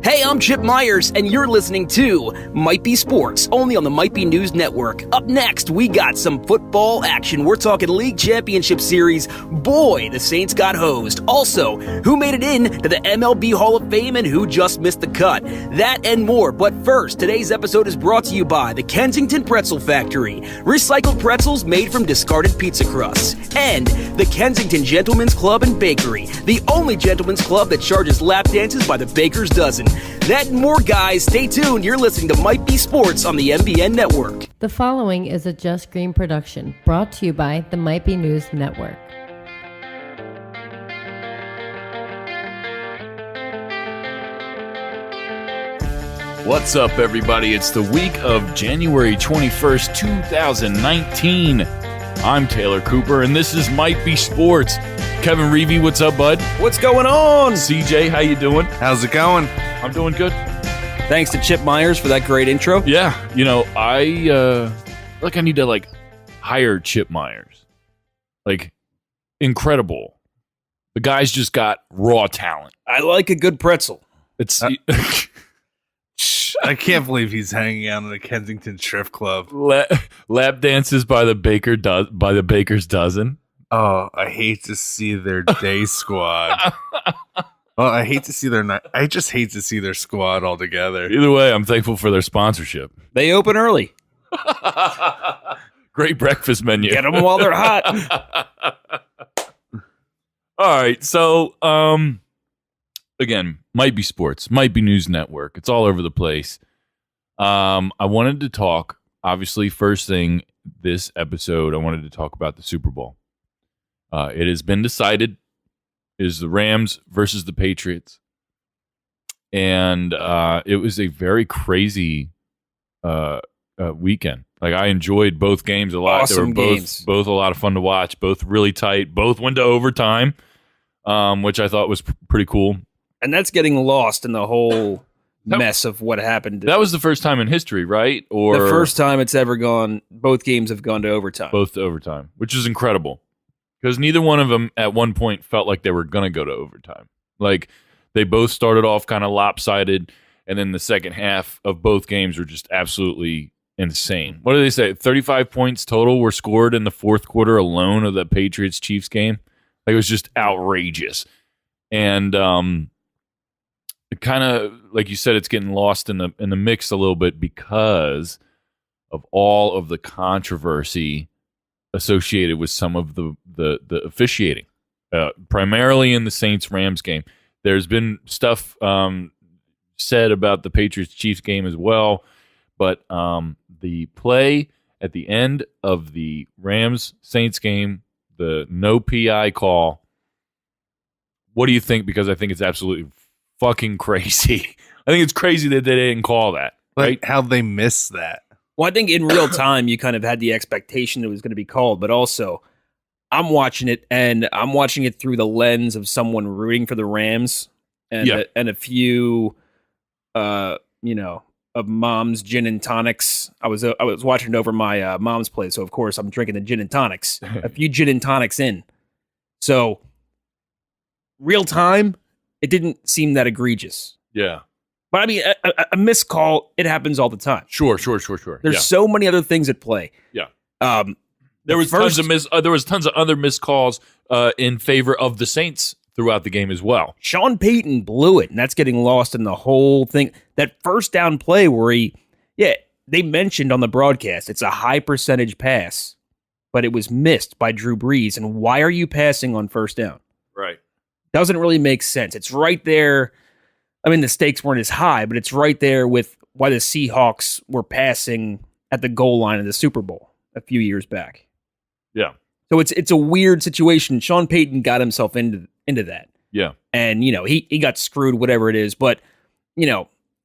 Hey, I'm Chip Myers, and you're listening to Might Be Sports, only on the Might Be News Network. Up next, we got some football action. We're talking League Championship Series. Boy, the Saints got hosed. Also, who made it in to the MLB Hall of Fame and who just missed the cut. That and more. But first, today's episode is brought to you by the Kensington Pretzel Factory. Recycled pretzels made from discarded pizza crusts. And the Kensington Gentlemen's Club and Bakery, the only gentlemen's club that charges lap dances by the baker's dozen. That and more, guys. Stay tuned. You're listening to Might Be Sports on the MBN Network. The following is a Just Green production brought to you by the Might Be News Network. What's up, everybody? It's the week of January 21st, 2019. I'm Taylor Cooper, and this is Might Be Sports. Kevin Reevy, what's up, bud? What's going on? CJ, how you doing? How's it going? I'm doing good. Thanks to Chip Myers for that great intro. Yeah, you know, I need to hire Chip Myers. Incredible. The guy's just got raw talent. I like a good pretzel. It's I can't believe he's hanging out in the Kensington Thrift Club. lap dances by the baker's dozen. Oh, I hate to see their day squad. Well, I hate to see their night. I just hate to see their squad all together. Either way, I'm thankful for their sponsorship. They open early. Great breakfast menu. Get them while they're hot. All right, so again, Might Be Sports, Might Be News Network. It's all over the place. I wanted to talk, obviously, first thing this episode, I wanted to talk about the Super Bowl. It has been decided is the Rams versus the Patriots. And it was a very crazy weekend. I enjoyed both games a lot. Awesome they were games. both a lot of fun to watch, both really tight, both went to overtime, which I thought was pretty cool. And that's getting lost in the whole mess of what happened. That was the first time in history, right? Or the first time it's ever gone, both games have gone to overtime. Both to overtime, which is incredible. Because neither one of them at one point felt like they were going to go to overtime. They both started off kind of lopsided, and then the second half of both games were just absolutely insane. What do they say? 35 points total were scored in the fourth quarter alone of the Patriots-Chiefs game. It was just outrageous. And kind of, like you said, it's getting lost in the mix a little bit because of all of the controversy associated with some of the officiating, primarily in the Saints-Rams game. There's been stuff said about the Patriots-Chiefs game as well, but the play at the end of the Rams-Saints game, the no PI call, what do you think? Because I think it's absolutely fucking crazy. I think it's crazy that they didn't call that. Right? How'd they miss that? Well, I think in real time, you kind of had the expectation it was going to be called, but also I'm watching it, and I'm watching it through the lens of someone rooting for the Rams and a few, of mom's gin and tonics. I was watching it over my mom's place, so of course I'm drinking the gin and tonics. A few gin and tonics in, so real time, it didn't seem that egregious. Yeah. But I mean, a missed call, it happens all the time. Sure. There's so many other things at play. Yeah. There was tons of other missed calls in favor of the Saints throughout the game as well. Sean Payton blew it, and that's getting lost in the whole thing. That first down play where they mentioned on the broadcast, it's a high percentage pass, but it was missed by Drew Brees. And why are you passing on first down? Right. Doesn't really make sense. It's right there. I mean, the stakes weren't as high, but it's right there with why the Seahawks were passing at the goal line of the Super Bowl a few years back. Yeah. So it's a weird situation. Sean Payton got himself into that. Yeah. And, he got screwed, whatever it is. But,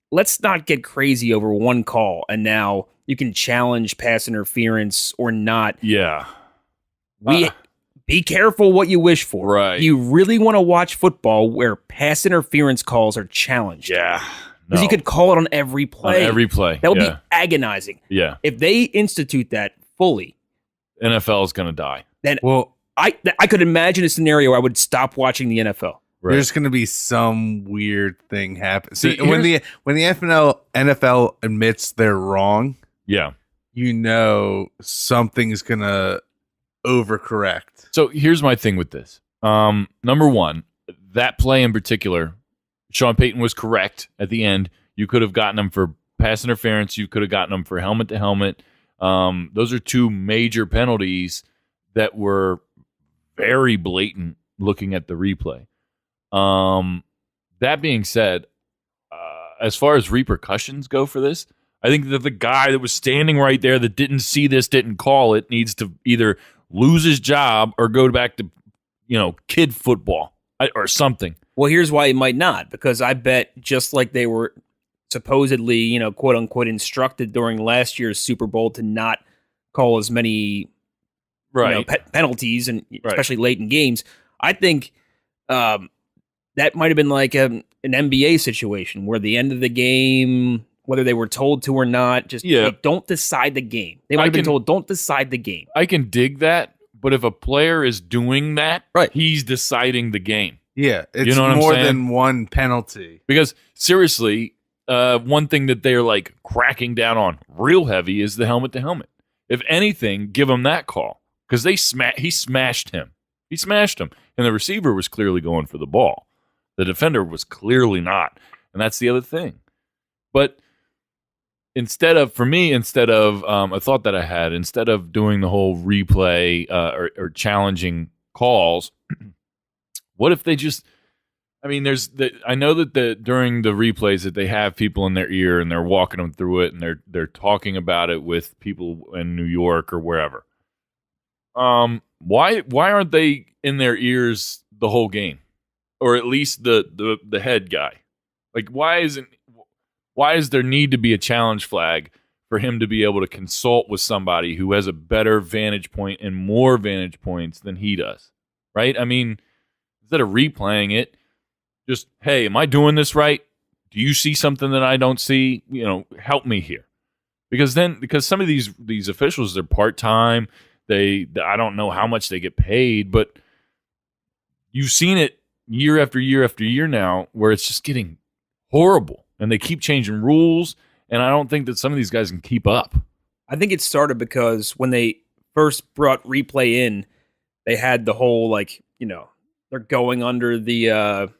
let's not get crazy over one call. And now you can challenge pass interference or not. Yeah. Be careful what you wish for. Right. You really want to watch football where pass interference calls are challenged. Yeah. Because you could call it on every play. That would be agonizing. Yeah. If they institute that fully, NFL is going to die. Then I could imagine a scenario where I would stop watching the NFL. Right. There's going to be some weird thing happen. So See, when the NFL admits they're wrong, Yeah. you know something's going to overcorrect. So here's my thing with this. Number one, that play in particular, Sean Payton was correct at the end. You could have gotten him for pass interference. You could have gotten him for helmet to helmet. Those are two major penalties that were very blatant looking at the replay. That being said, as far as repercussions go for this, I think that the guy that was standing right there that didn't see this, didn't call it, needs to either lose his job or go back to, kid football or something. Well, here's why he might not, because I bet just like they were supposedly, quote unquote, instructed during last year's Super Bowl to not call as many penalties, and especially late in games. I think that might have been like an NBA situation where the end of the game, whether they were told to or not, just don't decide the game. They might have been told, don't decide the game. I can dig that, but if a player is doing that, right, he's deciding the game. Yeah, it's more than one penalty. Because seriously, one thing that they're like cracking down on real heavy is the helmet to helmet. If anything, give him that call, because he smashed him. He smashed him, and the receiver was clearly going for the ball. The defender was clearly not, and that's the other thing. But instead of a thought that I had, instead of doing the whole replay or challenging calls, what if they just? I mean, I know that during the replays that they have people in their ear and they're walking them through it and they're talking about it with people in New York or wherever. Why aren't they in their ears the whole game, or at least the head guy? Like, why is there need to be a challenge flag for him to be able to consult with somebody who has a better vantage point and more vantage points than he does, right? I mean, instead of replaying it, just, hey, am I doing this right? Do you see something that I don't see? Help me here. Because some of these officials, they're part-time. I don't know how much they get paid, but you've seen it year after year after year now where it's just getting horrible. And they keep changing rules, and I don't think that some of these guys can keep up. I think it started because when they first brought replay in, they had the whole, they're going under the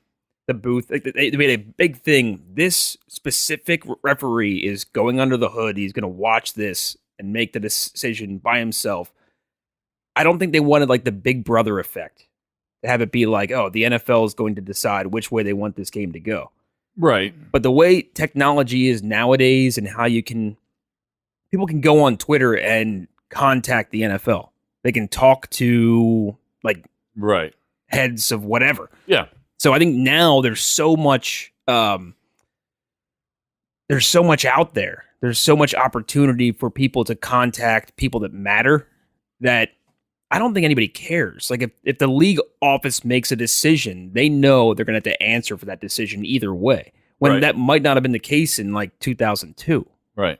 booth. Like, they made a big thing. This specific referee is going under the hood. He's going to watch this and make the decision by himself. I don't think they wanted the Big Brother effect to have it be like, oh, the NFL is going to decide which way they want this game to go. Right. But the way technology is nowadays and how people can go on Twitter and contact the NFL. They can talk to heads of whatever. Yeah. So I think now there's so much out there. There's so much opportunity for people to contact people that matter that I don't think anybody cares. Like, if the league office makes a decision, they know they're going to have to answer for that decision either way, when that might not have been the case in 2002. Right.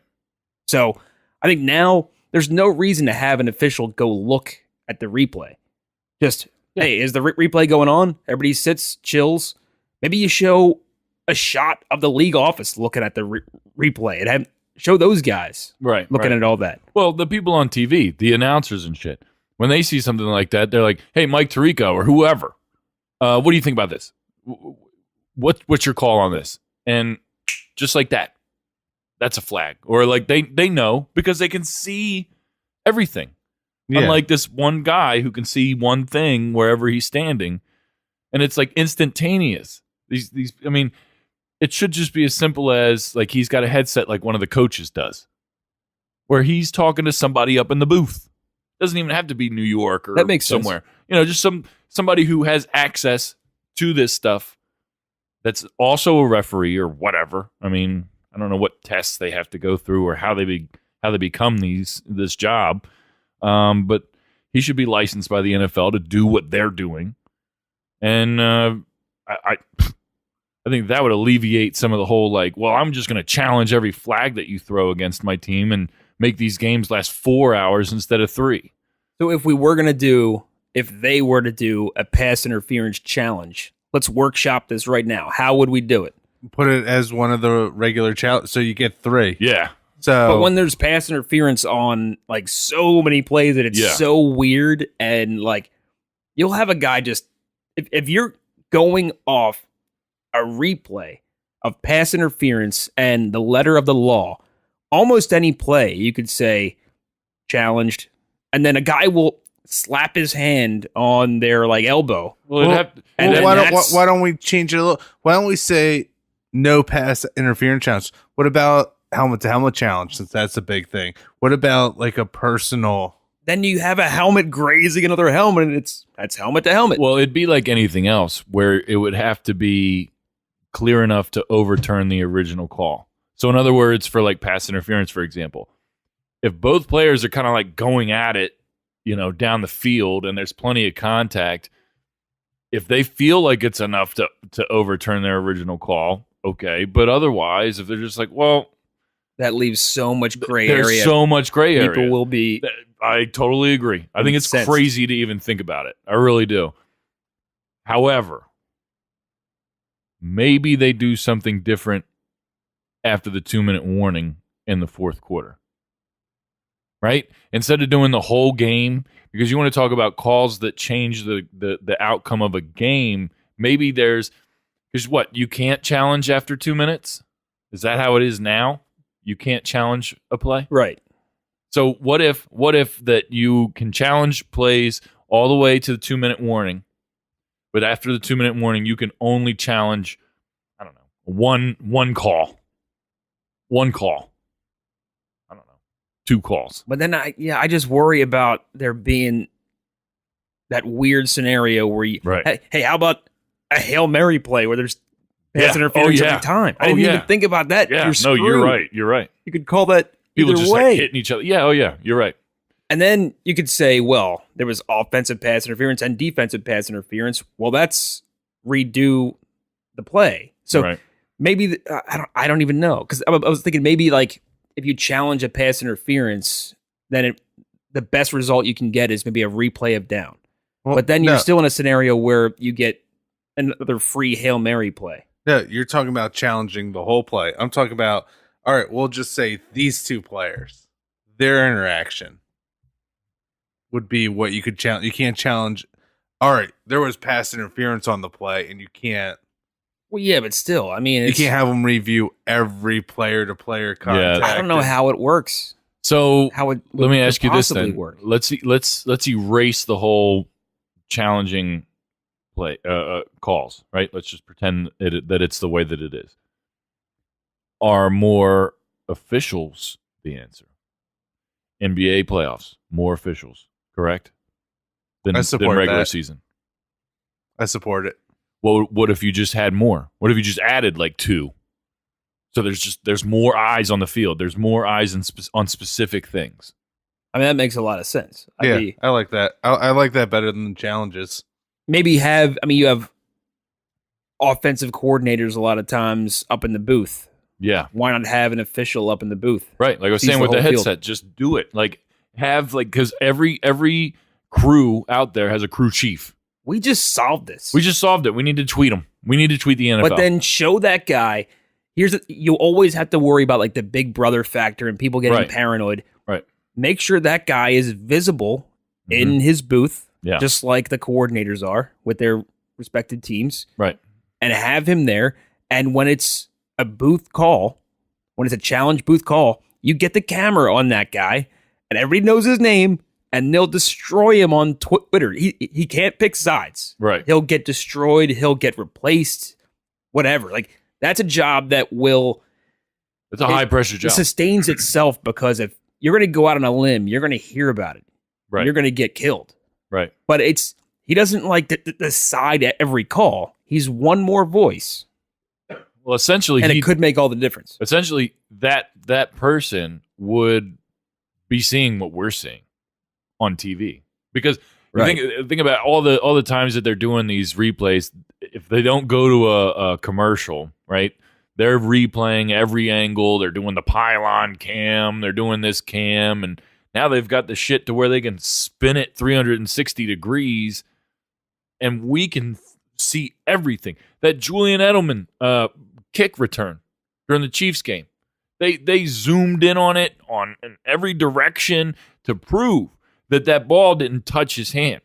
So I think now there's no reason to have an official go look at the replay. Just, hey, is the replay going on? Everybody sits, chills. Maybe you show a shot of the league office looking at the replay and show those guys looking at all that. Well, the people on TV, the announcers and shit, when they see something like that, they're like, hey, Mike Tirico or whoever, what do you think about this? What's your call on this? And just like that, that's a flag. Or they know because they can see everything. Yeah. Unlike this one guy who can see one thing wherever he's standing. And it's instantaneous. These I mean, it should just be as simple as he's got a headset like one of the coaches does, where he's talking to somebody up in the booth. Doesn't even have to be New York or that makes somewhere. Sense. Just somebody who has access to this stuff that's also a referee or whatever. I mean, I don't know what tests they have to go through or how they become this job. But he should be licensed by the NFL to do what they're doing. And I think that would alleviate some of the whole I'm just going to challenge every flag that you throw against my team and make these games last 4 hours instead of 3. So if they were to do a pass interference challenge, let's workshop this right now. How would we do it? Put it as one of the regular challenges, so you get 3. Yeah. So, But when there's pass interference on like so many plays that it's so weird, and like you'll have a guy just if you're going off a replay of pass interference and the letter of the law, almost any play you could say challenged, and then a guy will slap his hand on their like elbow. why don't we change it a little? Why don't we say no pass interference challenge? What about helmet to helmet challenge, since that's a big thing? What about like a personal? Then you have a helmet grazing another helmet, and that's helmet to helmet. Well, it'd be like anything else where it would have to be clear enough to overturn the original call. So in other words, for like pass interference, for example, if both players are kind of like going at it, down the field, and there's plenty of contact, if they feel like it's enough to overturn their original call, okay. But otherwise, if they're just like, well, that leaves so much gray there's area. so much gray area. People will be. I totally agree. I think it's crazy to even think about it. I really do. However, maybe they do something different after the 2-minute warning in the fourth quarter. Right? Instead of doing the whole game, because you want to talk about calls that change the outcome of a game, maybe because what? You can't challenge after 2 minutes? Is that how it is now? You can't challenge a play? Right. So what if that you can challenge plays all the way to the 2-minute warning, but after the 2-minute warning, you can only challenge, I don't know, one call. One call. I don't know. 2 calls. But then I just worry about there being that weird scenario where you, right. Hey, how about a Hail Mary play where there's pass interference every time? I didn't even think about that. Yeah, you're right. You're right. You could call that people either just way. like hitting each other. Yeah, you're right. And then you could say, well, there was offensive pass interference and defensive pass interference. Well, that's redo the play. So maybe I don't even know, because I was thinking maybe like if you challenge a pass interference, then the best result you can get is maybe a replay of down. Well, but then you're still in a scenario where you get another free Hail Mary play. No, you're talking about challenging the whole play. I'm talking about, all right, we'll just say these 2 players, their interaction would be what you could challenge. You can't challenge, all right, there was pass interference on the play, and you can't. Well, yeah, but still, I mean, you can't have them review every player-to-player contact. I don't know how it works. So how it let me ask you this then. Work. Let's erase the whole challenging play calls, right? Let's just pretend that it's the way that it is. Are more officials the answer? NBA playoffs, more officials, correct? Than regular season. I support it. Well, what if you just had more? What if you just added like 2? So there's more eyes on the field. There's more eyes on specific things. I mean, that makes a lot of sense. I like that. I like that better than challenges. Maybe you have offensive coordinators a lot of times up in the booth. Yeah. Why not have an official up in the booth? Right. Like I was saying with the headset, field. Just do it. Like because every crew out there has a crew chief. We just solved this. We just solved it. We need to tweet them. We need to tweet the NFL. But then show that guy. You always have to worry about like the big brother factor and people getting paranoid. Right. Make sure that guy is visible in his booth, just like the coordinators are with their respected teams. Right. And have him there. And when it's a booth call, when it's a challenge booth call, you get the camera on that guy and everybody knows his name and they'll destroy him on Twitter. He can't pick sides. Right. He'll get destroyed. He'll get replaced, whatever. Like that's a job that it's a high pressure job. It sustains itself because if you're going to go out on a limb, you're going to hear about it. Right. You're going to get killed. Right. But he doesn't like decide at every call. He's one more voice. Well, essentially, and it could make all the difference. Essentially, that person would be seeing what we're seeing on TV, because think about all the times that they're doing these replays. If they don't go to a commercial, right? They're replaying every angle. They're doing the pylon cam. They're doing this cam, and now they've got the shit to where they can spin it 360 degrees, and we can see everything. That Julian Edelman kick return during the Chiefs game. They zoomed in on it in every direction to prove that ball didn't touch his hand.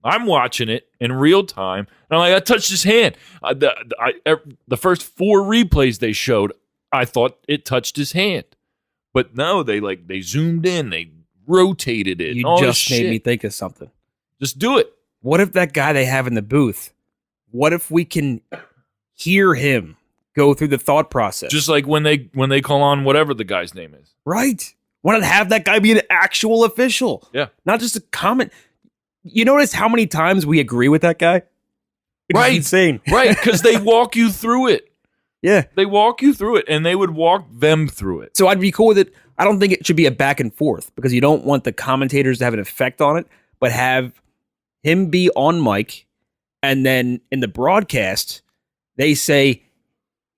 I'm watching it in real time, and I'm like, I touched his hand. The first 4 replays they showed, I thought it touched his hand. But no, they zoomed in, they rotated it. You all just this made me shit. think of something. Just do it. What if that guy they have in the booth, what if we can hear him go through the thought process? Just like when they call on whatever the guy's name is. Right. Why not have that guy be an actual official? Yeah. Not just a comment. You notice how many times we agree with that guy? It's Right. insane. Right, because they walk you through it. Yeah. They walk you through it, and they would walk them through it. So I'd be cool with it. I don't think it should be a back and forth because you don't want the commentators to have an effect on it, but have him be on mic, and then in the broadcast, they say,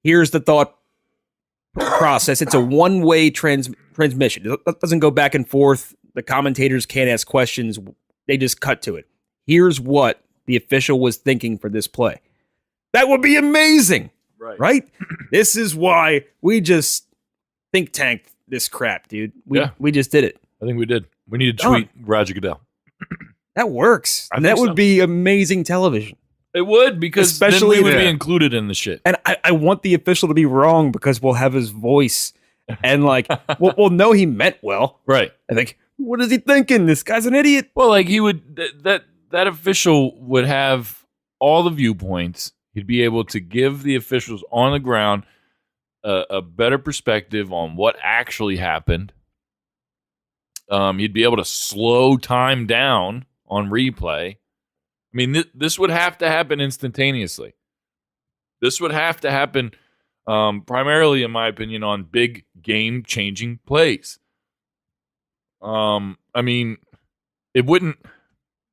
here's the thought process. It's a one-way transmission. It doesn't go back and forth. The commentators can't ask questions. They just cut to it. Here's what the official was thinking for this play. That would be amazing. Right? This is why we just think tanked this crap, dude. We just did it. I think we did. We need to tweet Roger Goodell. That works. I And that think would so. be amazing television. It would, because Especially then we would be the- included in the shit. And I want the official to be wrong because we'll have his voice. And like, we'll know he meant well. Right. I think, what is he thinking? This guy's an idiot. Well, like he would that official would have all the viewpoints. He'd be able to give the officials on the ground a better perspective on what actually happened. He'd be able to slow time down on replay. I mean, this would have to happen instantaneously. This would have to happen primarily, in my opinion, on big game-changing plays. I mean, it wouldn't,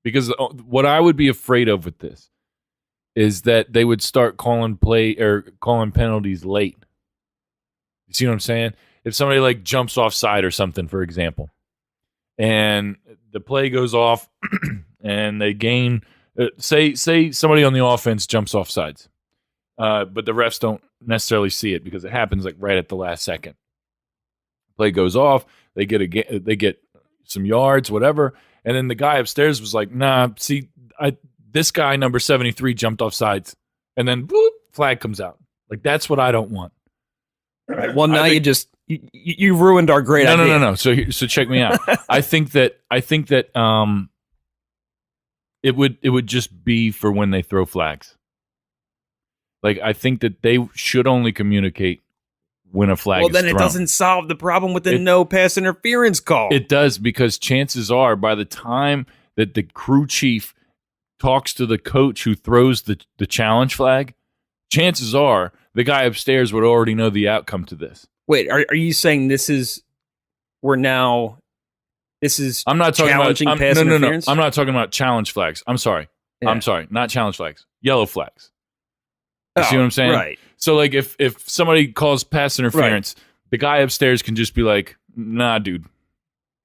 because what I would be afraid of with this is that they would start calling penalties late. You see what I'm saying? If somebody like jumps offside or something, for example, and the play goes off and they gain, say somebody on the offense jumps offsides, but the refs don't necessarily see it because it happens like right at the last second. Play goes off, they get some yards, whatever, and then the guy upstairs was like, "Nah, see, this guy number 73 jumped off sides," and then boop, flag comes out. Like, that's what I don't want. Right. Well, now you ruined our great idea. No. So check me out. I think that it would just be for when they throw flags. Like, I think that they should only communicate when a flag is Well, then it thrown. doesn't solve the problem with the no pass interference call. It does, because chances are by the time that the crew chief talks to the coach who throws the challenge flag, chances are the guy upstairs would already know the outcome to this. Wait, are you saying this is I'm not talking challenging about pass interference? I'm not talking about challenge flags. I'm sorry. Yeah. I'm sorry. Not challenge flags. Yellow flags. You see what I'm saying? Right. So like if somebody calls pass interference, the guy upstairs can just be like, "Nah, dude."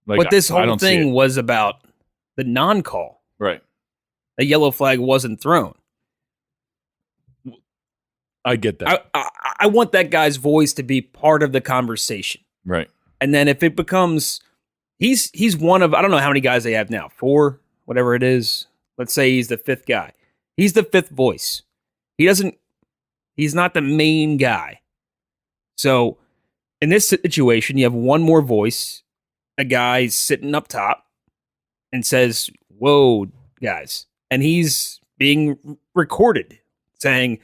Like, But this I whole don't see thing it. was about the non-call. Right. A yellow flag wasn't thrown. I get that. I want that guy's voice to be part of the conversation. Right. And then if it becomes, he's one of, I don't know how many guys they have now, 4, whatever it is. Let's say he's the 5th guy. He's the 5th voice. He's not the main guy. So in this situation, you have one more voice, a guy sitting up top and says, "Whoa, guys." And he's being recorded saying,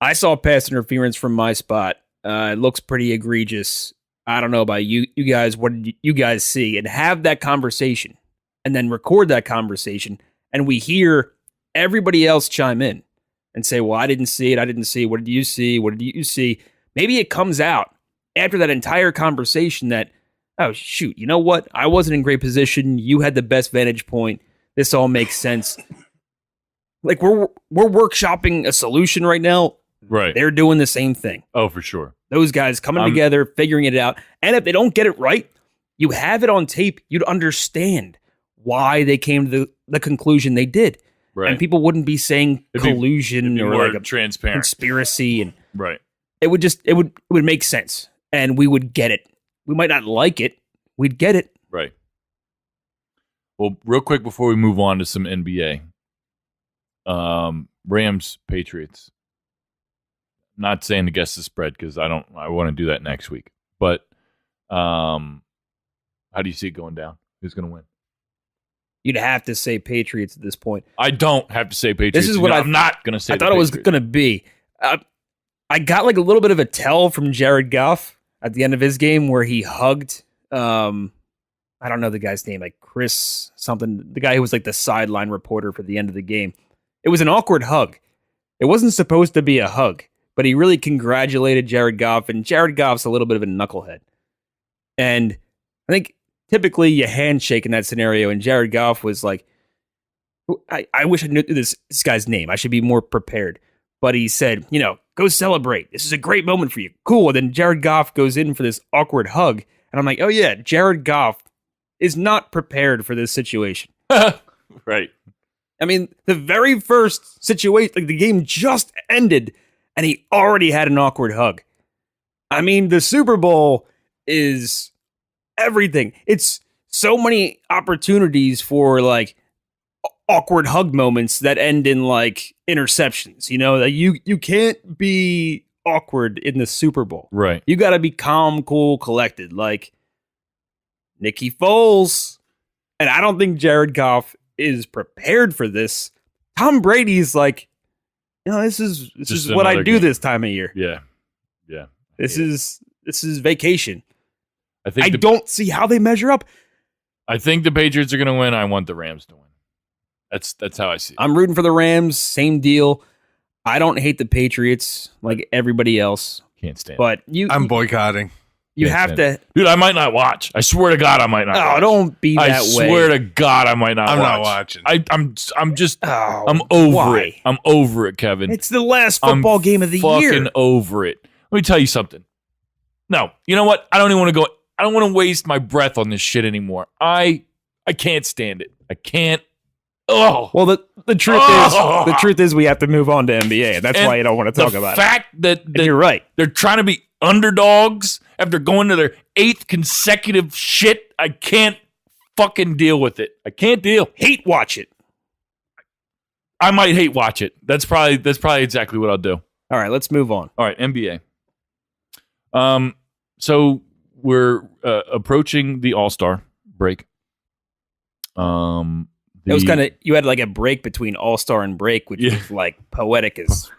"I saw pass interference from my spot. It looks pretty egregious. I don't know about you guys. What did you guys see?" And have that conversation and then record that conversation. And we hear everybody else chime in and say, "Well, I didn't see it. I didn't see it. What did you see? What did you see?" Maybe it comes out after that entire conversation that, "Oh, shoot, you know what? I wasn't in great position. You had the best vantage point. This all makes sense." Like, we're workshopping a solution right now. Right. They're doing the same thing. Oh, for sure. Those guys coming together, figuring it out. And if they don't get it right, you have it on tape. You'd understand why they came to the conclusion they did. Right. And people wouldn't be saying It'd be collusion or more like a transparent. conspiracy, and Right. it would make sense, and we would get it. We might not like it, we'd get it. Right. Well, real quick before we move on to some NBA, Rams Patriots. Not saying to guess the spread because I want to do that next week. But how do you see it going down? Who's going to win? You'd have to say Patriots at this point. I don't have to say Patriots. This is what I'm not going to say. I thought it was going to be. I got like a little bit of a tell from Jared Goff at the end of his game where he hugged. I don't know the guy's name, like Chris something. The guy who was like the sideline reporter for the end of the game. It was an awkward hug. It wasn't supposed to be a hug, but he really congratulated Jared Goff, and Jared Goff's a little bit of a knucklehead. And I think typically you handshake in that scenario, and Jared Goff was like, I wish I knew this guy's name. I should be more prepared. But he said, go celebrate. This is a great moment for you. Cool. And then Jared Goff goes in for this awkward hug. And I'm like, oh yeah, Jared Goff is not prepared for this situation. Right. I mean, the very first situation, like the game just ended, and he already had an awkward hug. I mean, the Super Bowl is everything. It's so many opportunities for like awkward hug moments that end in like interceptions. That you can't be awkward in the Super Bowl. Right. You got to be calm, cool, collected, like Nicky Foles. And I don't think Jared Goff is prepared for this. Tom Brady's like, this is what I do game. this time of year. Yeah. This is vacation. I don't see how they measure up. I think the Patriots are going to win. I want the Rams to win. That's how I see it. I'm rooting for the Rams. Same deal. I don't hate the Patriots like everybody else. Can't stand. But I'm boycotting. You have to, dude. I might not watch. I swear to God, I might not. Oh, don't be that way. I swear to God, I might not. I'm watch. not watching. I'm just. Oh, I'm over why? it. I'm over it, Kevin. It's the last football game of the year. Fucking over it. Let me tell you something. No, you know what? I don't even want to go. I don't want to waste my breath on this shit anymore. I can't stand it. I can't. Oh. Well, the truth is we have to move on to NBA. That's why I don't want to talk about it. The fact that you're right. They're trying to be underdogs after going to their 8th consecutive shit. I can't fucking deal with it. I can't deal. Hate watch it. I might hate watch it. That's probably exactly what I'll do. All right, let's move on. All right, NBA. So we're approaching the All-Star break. It was kind of, you had like a break between All-Star and break, which was like poetic as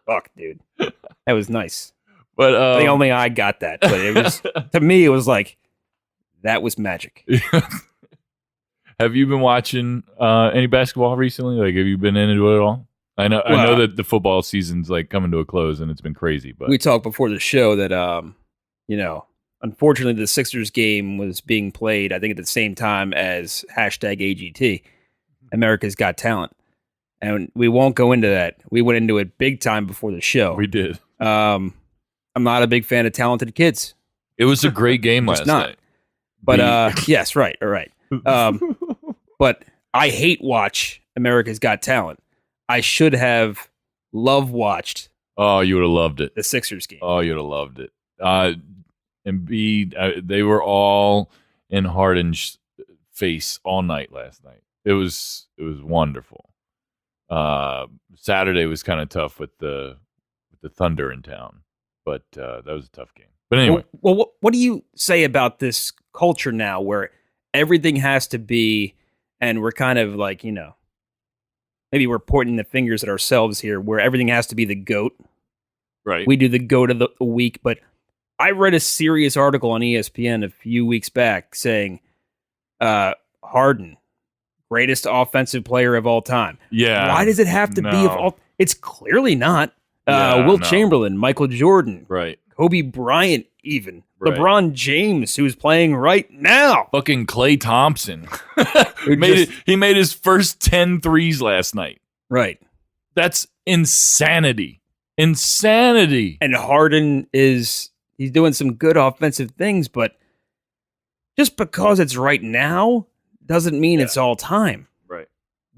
fuck, dude. That was nice. But I think only I got that. But it was, to me, it was like, that was magic. Have you been watching any basketball recently? Like, have you been into it at all? I know that the football season's like coming to a close and it's been crazy. But we talked before the show that, unfortunately, the Sixers game was being played, I think, at the same time as #AGT. America's Got Talent. And we won't go into that. We went into it big time before the show. We did. I'm not a big fan of talented kids. It was a great game last night. But yes, right, all right. But I hate watch America's Got Talent. I should have watched. Oh, you would have loved it. The Sixers game. Oh, you would have loved it. Embiid, they were all in Harden's face all night last night. It was wonderful. Saturday was kind of tough with the Thunder in town, but that was a tough game. But anyway, well, what do you say about this culture now, where everything has to be, and we're kind of like, maybe we're pointing the fingers at ourselves here, where everything has to be the GOAT. right? We do the GOAT of the week, but I read a serious article on ESPN a few weeks back saying Harden, greatest offensive player of all time. Yeah. Why does it have to be of all? It's clearly not. Will Chamberlain, Michael Jordan, right? Kobe Bryant, even Right. LeBron James, who's playing right now. Fucking Klay Thompson. He made his first 10 threes last night. Right. That's insanity. Insanity. And Harden he's doing some good offensive things, but just because it's right now doesn't mean it's all time. Right.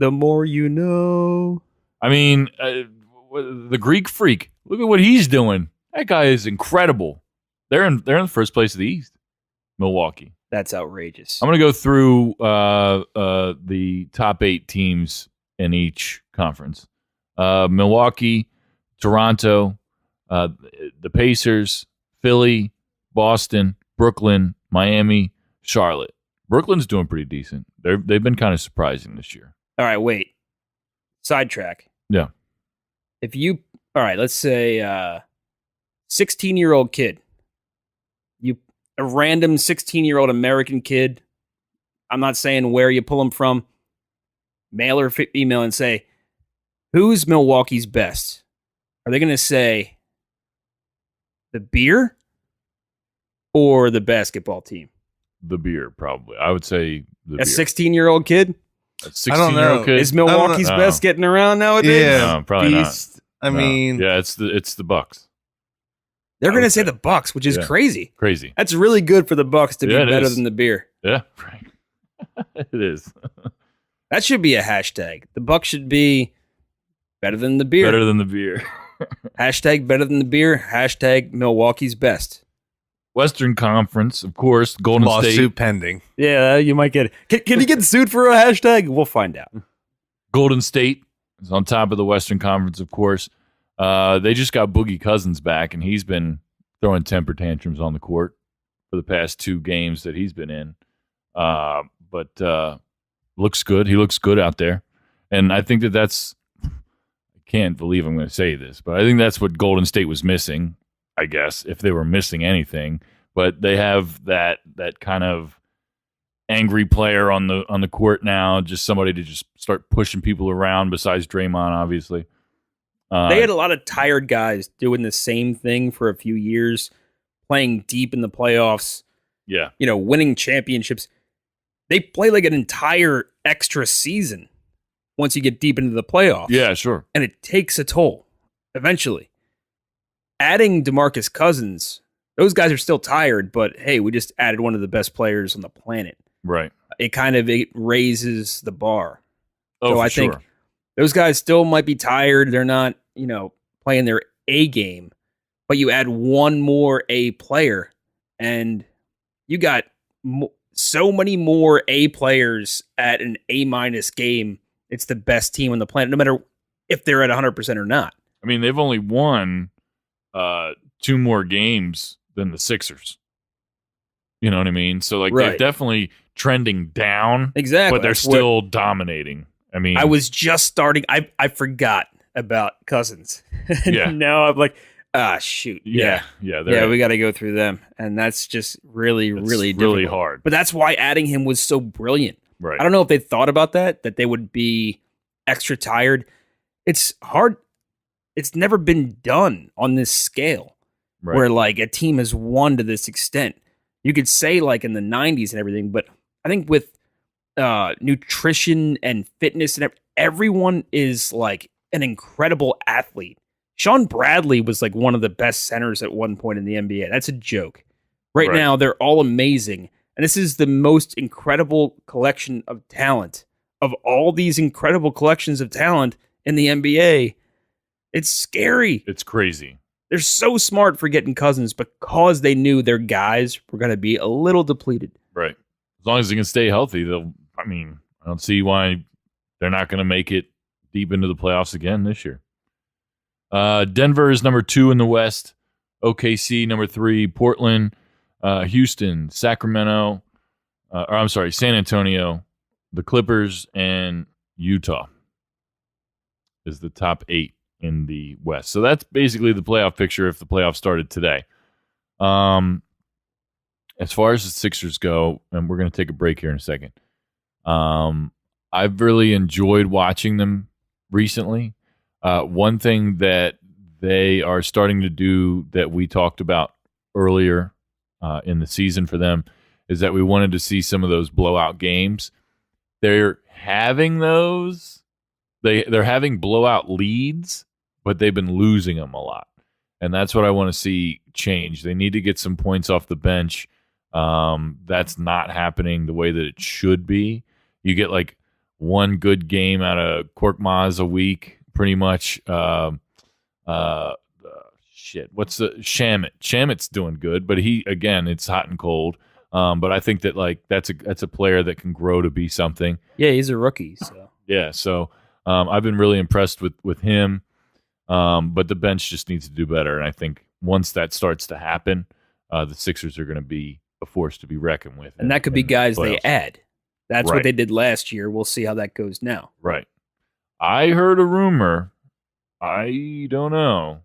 The more you know. I mean, the Greek Freak. Look at what he's doing. That guy is incredible. They're in the first place of the East. Milwaukee. That's outrageous. I'm going to go through the top 8 teams in each conference. Milwaukee, Toronto, the Pacers, Philly, Boston, Brooklyn, Miami, Charlotte. Brooklyn's doing pretty decent. They've been kind of surprising this year. All right, wait. Sidetrack. Yeah. All right, let's say 16-year-old kid. A random 16-year-old American kid. I'm not saying where you pull him from, male or female, and say, who's Milwaukee's best? Are they going to say the beer or the basketball team? The beer, probably. I would say the A beer. 16-year-old kid? A 16-year-old know. kid? Is Milwaukee's No. best getting around nowadays? Yeah, No, probably not. Beast. I No. mean, yeah, it's the Bucks. They're I going to would say say. the Bucks, which is Yeah. crazy. Crazy. That's really good for the Bucks to be Yeah, it better is. than the beer. Yeah, right. It is. That should be a hashtag. The Bucks should be better than the beer. Better than the beer. Hashtag better than the beer. Hashtag Milwaukee's best. Western Conference, of course, Golden lawsuit State. pending. Yeah, you might get it. Can you get sued for a hashtag? We'll find out. Golden State is on top of the Western Conference, of course. They just got Boogie Cousins back, and he's been throwing temper tantrums on the court for the past 2 games that he's been in. But looks good. He looks good out there. And I think that's – I can't believe I'm going to say this, but I think that's what Golden State was missing, I guess, if they were missing anything. But they have that kind of angry player on the court now, just somebody to just start pushing people around besides Draymond, obviously. They had a lot of tired guys doing the same thing for a few years, playing deep in the playoffs, Yeah. winning championships. They play like an entire extra season once you get deep into the playoffs. Yeah, sure. And it takes a toll eventually. Adding DeMarcus Cousins, those guys are still tired, but hey, we just added one of the best players on the planet. Right. It raises the bar. Oh, So for I sure. think those guys still might be tired. They're not, playing their A game, but you add one more A player and you got so many more A players at an A- game. It's the best team on the planet, no matter if they're at 100% or not. I mean, they've only won 2 more games than the Sixers. You know what I mean? So, like, Right. they're definitely trending down, Exactly. but they're That's what- still dominating. I mean, I was just starting. I forgot about Cousins. And Yeah. now I'm like, shoot. yeah, Yeah, they're we got to go through them. And that's just really, it's really really difficult. hard. But that's why adding him was so brilliant. Right. I don't know if they thought about that they would be extra tired. It's hard. It's never been done on this scale Right. where like a team has won to this extent. You could say like in the 90s and everything, but I think with nutrition and fitness and everyone is like an incredible athlete. Sean Bradley was like one of the best centers at one point in the NBA. That's a joke. Right Right. now, they're all amazing. And this is the most incredible collection of talent of all these incredible collections of talent in the NBA. It's scary. It's crazy. They're so smart for getting Cousins because they knew their guys were going to be a little depleted. Right. As long as they can stay healthy, I don't see why they're not going to make it deep into the playoffs again this year. Denver is number 2 in the West. OKC number 3. Portland, Houston, Sacramento, San Antonio, the Clippers, and Utah is the top 8 in the West. So that's basically the playoff picture if the playoffs started today. As far as the Sixers go, and we're going to take a break here in a second, I've really enjoyed watching them recently. One thing that they are starting to do that we talked about earlier in the season for them is that we wanted to see some of those blowout games. They're having those. They're having blowout leads, but they've been losing them a lot. And that's what I want to see change. They need to get some points off the bench. That's not happening the way that it should be. You get like one good game out of Korkmaz a week, pretty much. Shit, what's the Shamit? Shamit's doing good, but it's hot and cold. But I think that like that's a player that can grow to be something. Yeah, he's a rookie. So Yeah, so I've been really impressed with him. But the bench just needs to do better, and I think once that starts to happen, the Sixers are going to be a force to be reckoned with. and that could be guys they playoffs. add. That's Right. what they did last year. We'll see how that goes now. Right. I heard a rumor. I don't know,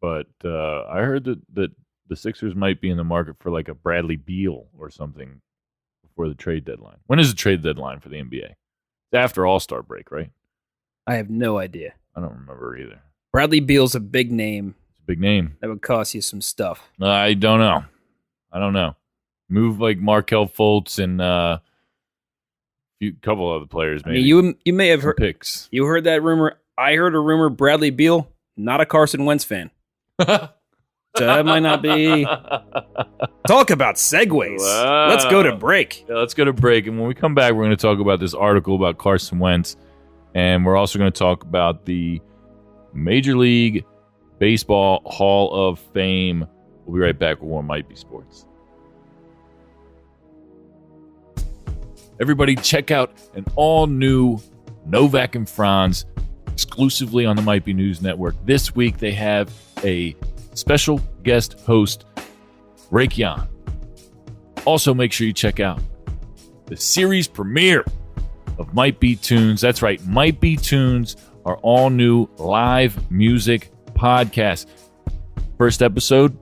but I heard that the Sixers might be in the market for like a Bradley Beal or something before the trade deadline. When is the trade deadline for the NBA? It's after All-Star break, right? I have no idea. I don't remember either. Bradley Beal's a big name. It's a big name. That would cost you some stuff. I don't know. Move like Markelle Fultz and couple other players. I Maybe mean, you may have some heard picks. you heard that rumor. I heard a rumor. Bradley Beal, not a Carson Wentz fan. So that might not be. Talk about segues. Wow. Let's go to break. Yeah, let's go to break. And when we come back, we're going to talk about this article about Carson Wentz. And we're also going to talk about the Major League Baseball Hall of Fame. We'll be right back with more Might Be Sports. Everybody, check out an all-new Novak and Franz exclusively on the Might Be News Network. This week, they have a special guest host, Raikyan. Also, make sure you check out the series premiere of Might Be Tunes. That's right, Might Be Tunes, our all-new live music podcast. First episode,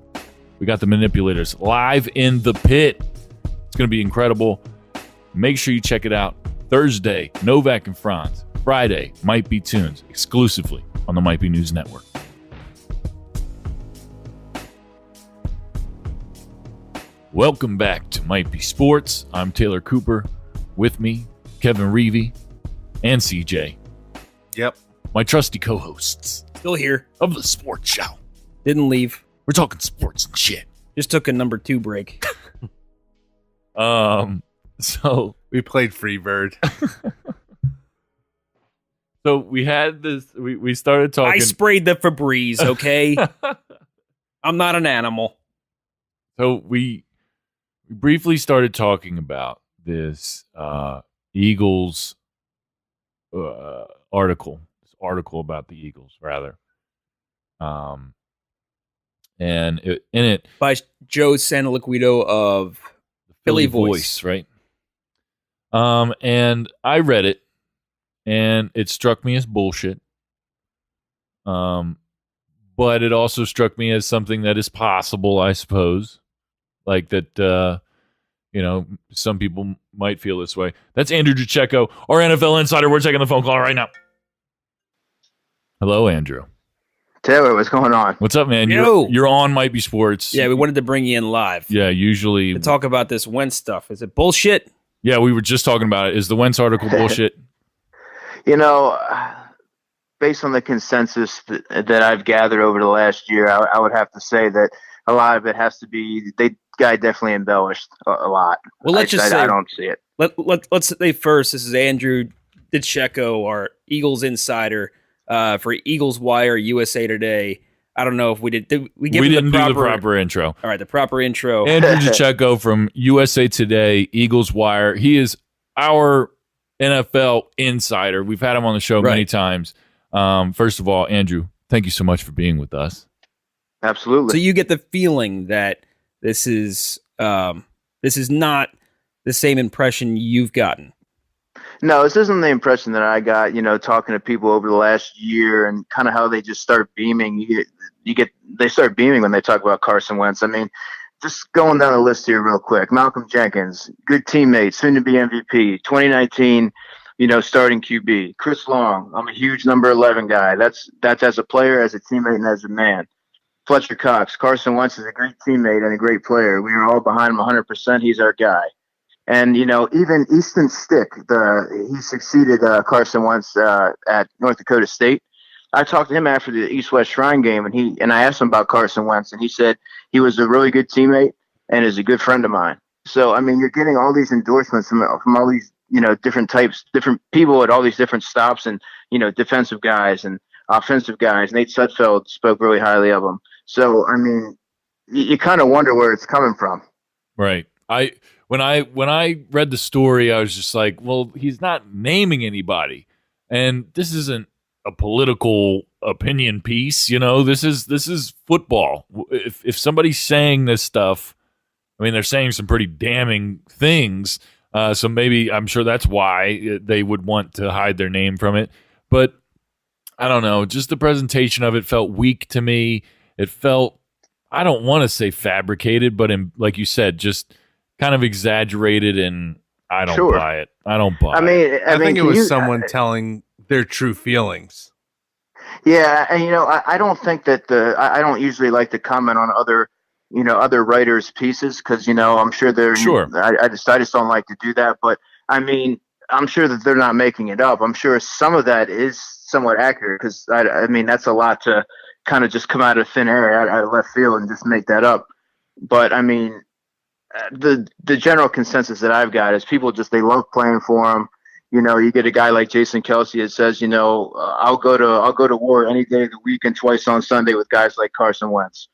we got the Manipulators live in the pit. It's going to be incredible. Make sure you check it out. Thursday, Novak and Franz. Friday, Might Be Tunes, exclusively on the Might Be News Network. Welcome back to Might Be Sports. I'm Taylor Cooper. With me, Kevin Reevy and CJ. Yep. My trusty co-hosts Still here. of the sports show. Didn't leave. We're talking sports and shit. Just took a number 2 break. So We played Freebird. we had this. We started talking. I sprayed the Febreze, okay? I'm not an animal. So we briefly started talking about this Eagles article. This article about the Eagles, rather. And in it, By Joe Santaliquido of Philly Voice. right? And I read it, and it struck me as bullshit. But it also struck me as something that is possible, I suppose. Like that, some people might feel this way. That's Andrew DiCecco, our NFL insider. We're taking the phone call right now. Hello, Andrew. Taylor, what's going on? What's up, man? Yo. You're on Might Be Sports. Yeah, we wanted to bring you in live Yeah, usually. to talk about this Wentz stuff. Is it bullshit? Yeah, we were just talking about it. Is the Wentz article bullshit? You know, based on the consensus that I've gathered over the last year, I would have to say that a lot of it has to be the guy definitely embellished a lot. Well, let's just say I don't see it. Let's say first, this is Andrew DiCecco, our Eagles insider for Eagles Wire, USA Today. I don't know if we did. We Didn't do the proper intro. All right, the proper intro. Andrew DiCecco from USA Today, Eagles Wire. He is our NFL insider. We've had him on the show many times. First of all, Andrew, thank you so much for being with us. Absolutely. So you get the feeling that this is not the same impression you've gotten. No, this isn't the impression that I got, talking to people over the last year and kind of how they just start beaming. They start beaming when they talk about Carson Wentz. I mean, just going down the list here real quick. Malcolm Jenkins, good teammate, soon to be MVP, 2019, starting QB. Chris Long, I'm a huge number 11 guy. That's as a player, as a teammate, and as a man. Fletcher Cox, Carson Wentz is a great teammate and a great player. We are all behind him 100%. He's our guy. And, even Easton Stick, he succeeded Carson Wentz at North Dakota State. I talked to him after the East-West Shrine game, and I asked him about Carson Wentz, and he said he was a really good teammate and is a good friend of mine. So, I mean, you're getting all these endorsements from all these, different types, different people at all these different stops, and defensive guys and offensive guys. Nate Sudfeld spoke really highly of him. So I mean, you kind of wonder where it's coming from. Right. When I read the story, I was just like, well, he's not naming anybody, and this isn't a political opinion piece. This is football. If somebody's saying this stuff, I mean, they're saying some pretty damning things. So maybe I'm sure that's why they would want to hide their name from it. But I don't know. Just the presentation of it felt weak to me. It felt, I don't want to say fabricated, but like you said, just kind of exaggerated, and I don't buy it. I don't buy it. I think it was someone telling their true feelings. Yeah, and I don't think that I don't usually like to comment on other writers' pieces because I'm sure they're sure. I just don't like to do that. But I mean, I'm sure that they're not making it up. I'm sure some of that is somewhat accurate because I mean that's a lot to kind of just come out of thin air out of left field and just make that up. But I mean, the general consensus that I've got is people they love playing for him. You get a guy like Jason Kelsey that says, I'll go to war any day of the week and twice on Sunday with guys like Carson Wentz.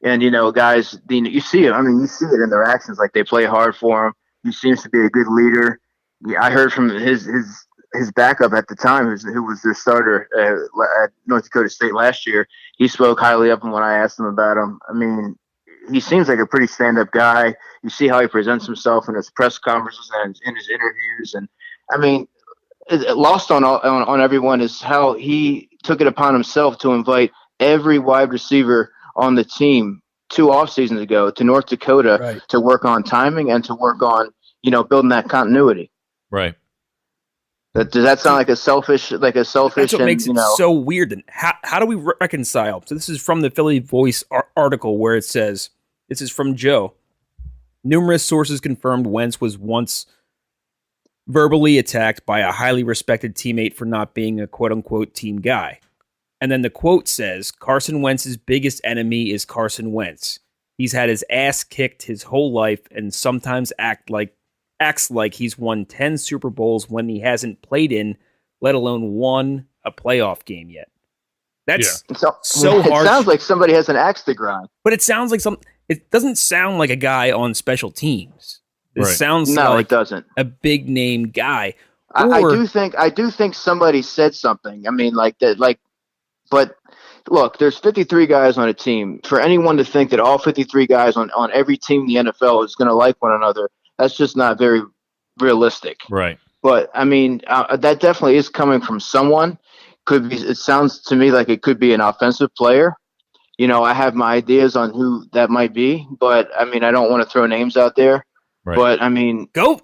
And, guys, you see it. I mean, you see it in their actions. Like they play hard for him. He seems to be a good leader. Yeah, I heard from his backup at the time, who was their starter at North Dakota State last year. He spoke highly of him when I asked him about him. I mean, he seems like a pretty stand-up guy. You see how he presents himself in his press conferences and in his interviews. And I mean, lost on everyone is how he took it upon himself to invite every wide receiver on the team 2 off seasons ago to North Dakota to work on timing and to work on, building that continuity. Right. Does that sound like a selfish? That's what makes it so weird. And how do we reconcile? So this is from the Philly Voice article where it says, this is from Joe. Numerous sources confirmed Wentz was once verbally attacked by a highly respected teammate for not being a quote-unquote team guy. And then the quote says, Carson Wentz's biggest enemy is Carson Wentz. He's had his ass kicked his whole life and sometimes acts like he's won 10 Super Bowls when he hasn't played in, let alone won a playoff game yet. That's so harsh. It sounds like somebody has an axe to grind. But it sounds like it doesn't sound like a guy on special teams. It sounds like it doesn't. A big name guy. I do think somebody said something. I mean, like that, but look, there's 53 guys on a team. For anyone to think that all 53 guys on every team in the NFL is going to like one another, that's just not very realistic. Right. But I mean, that definitely is coming from someone. Could be. It sounds to me like it could be an offensive player. I have my ideas on who that might be, but I mean, I don't want to throw names out there. Right. But I mean, go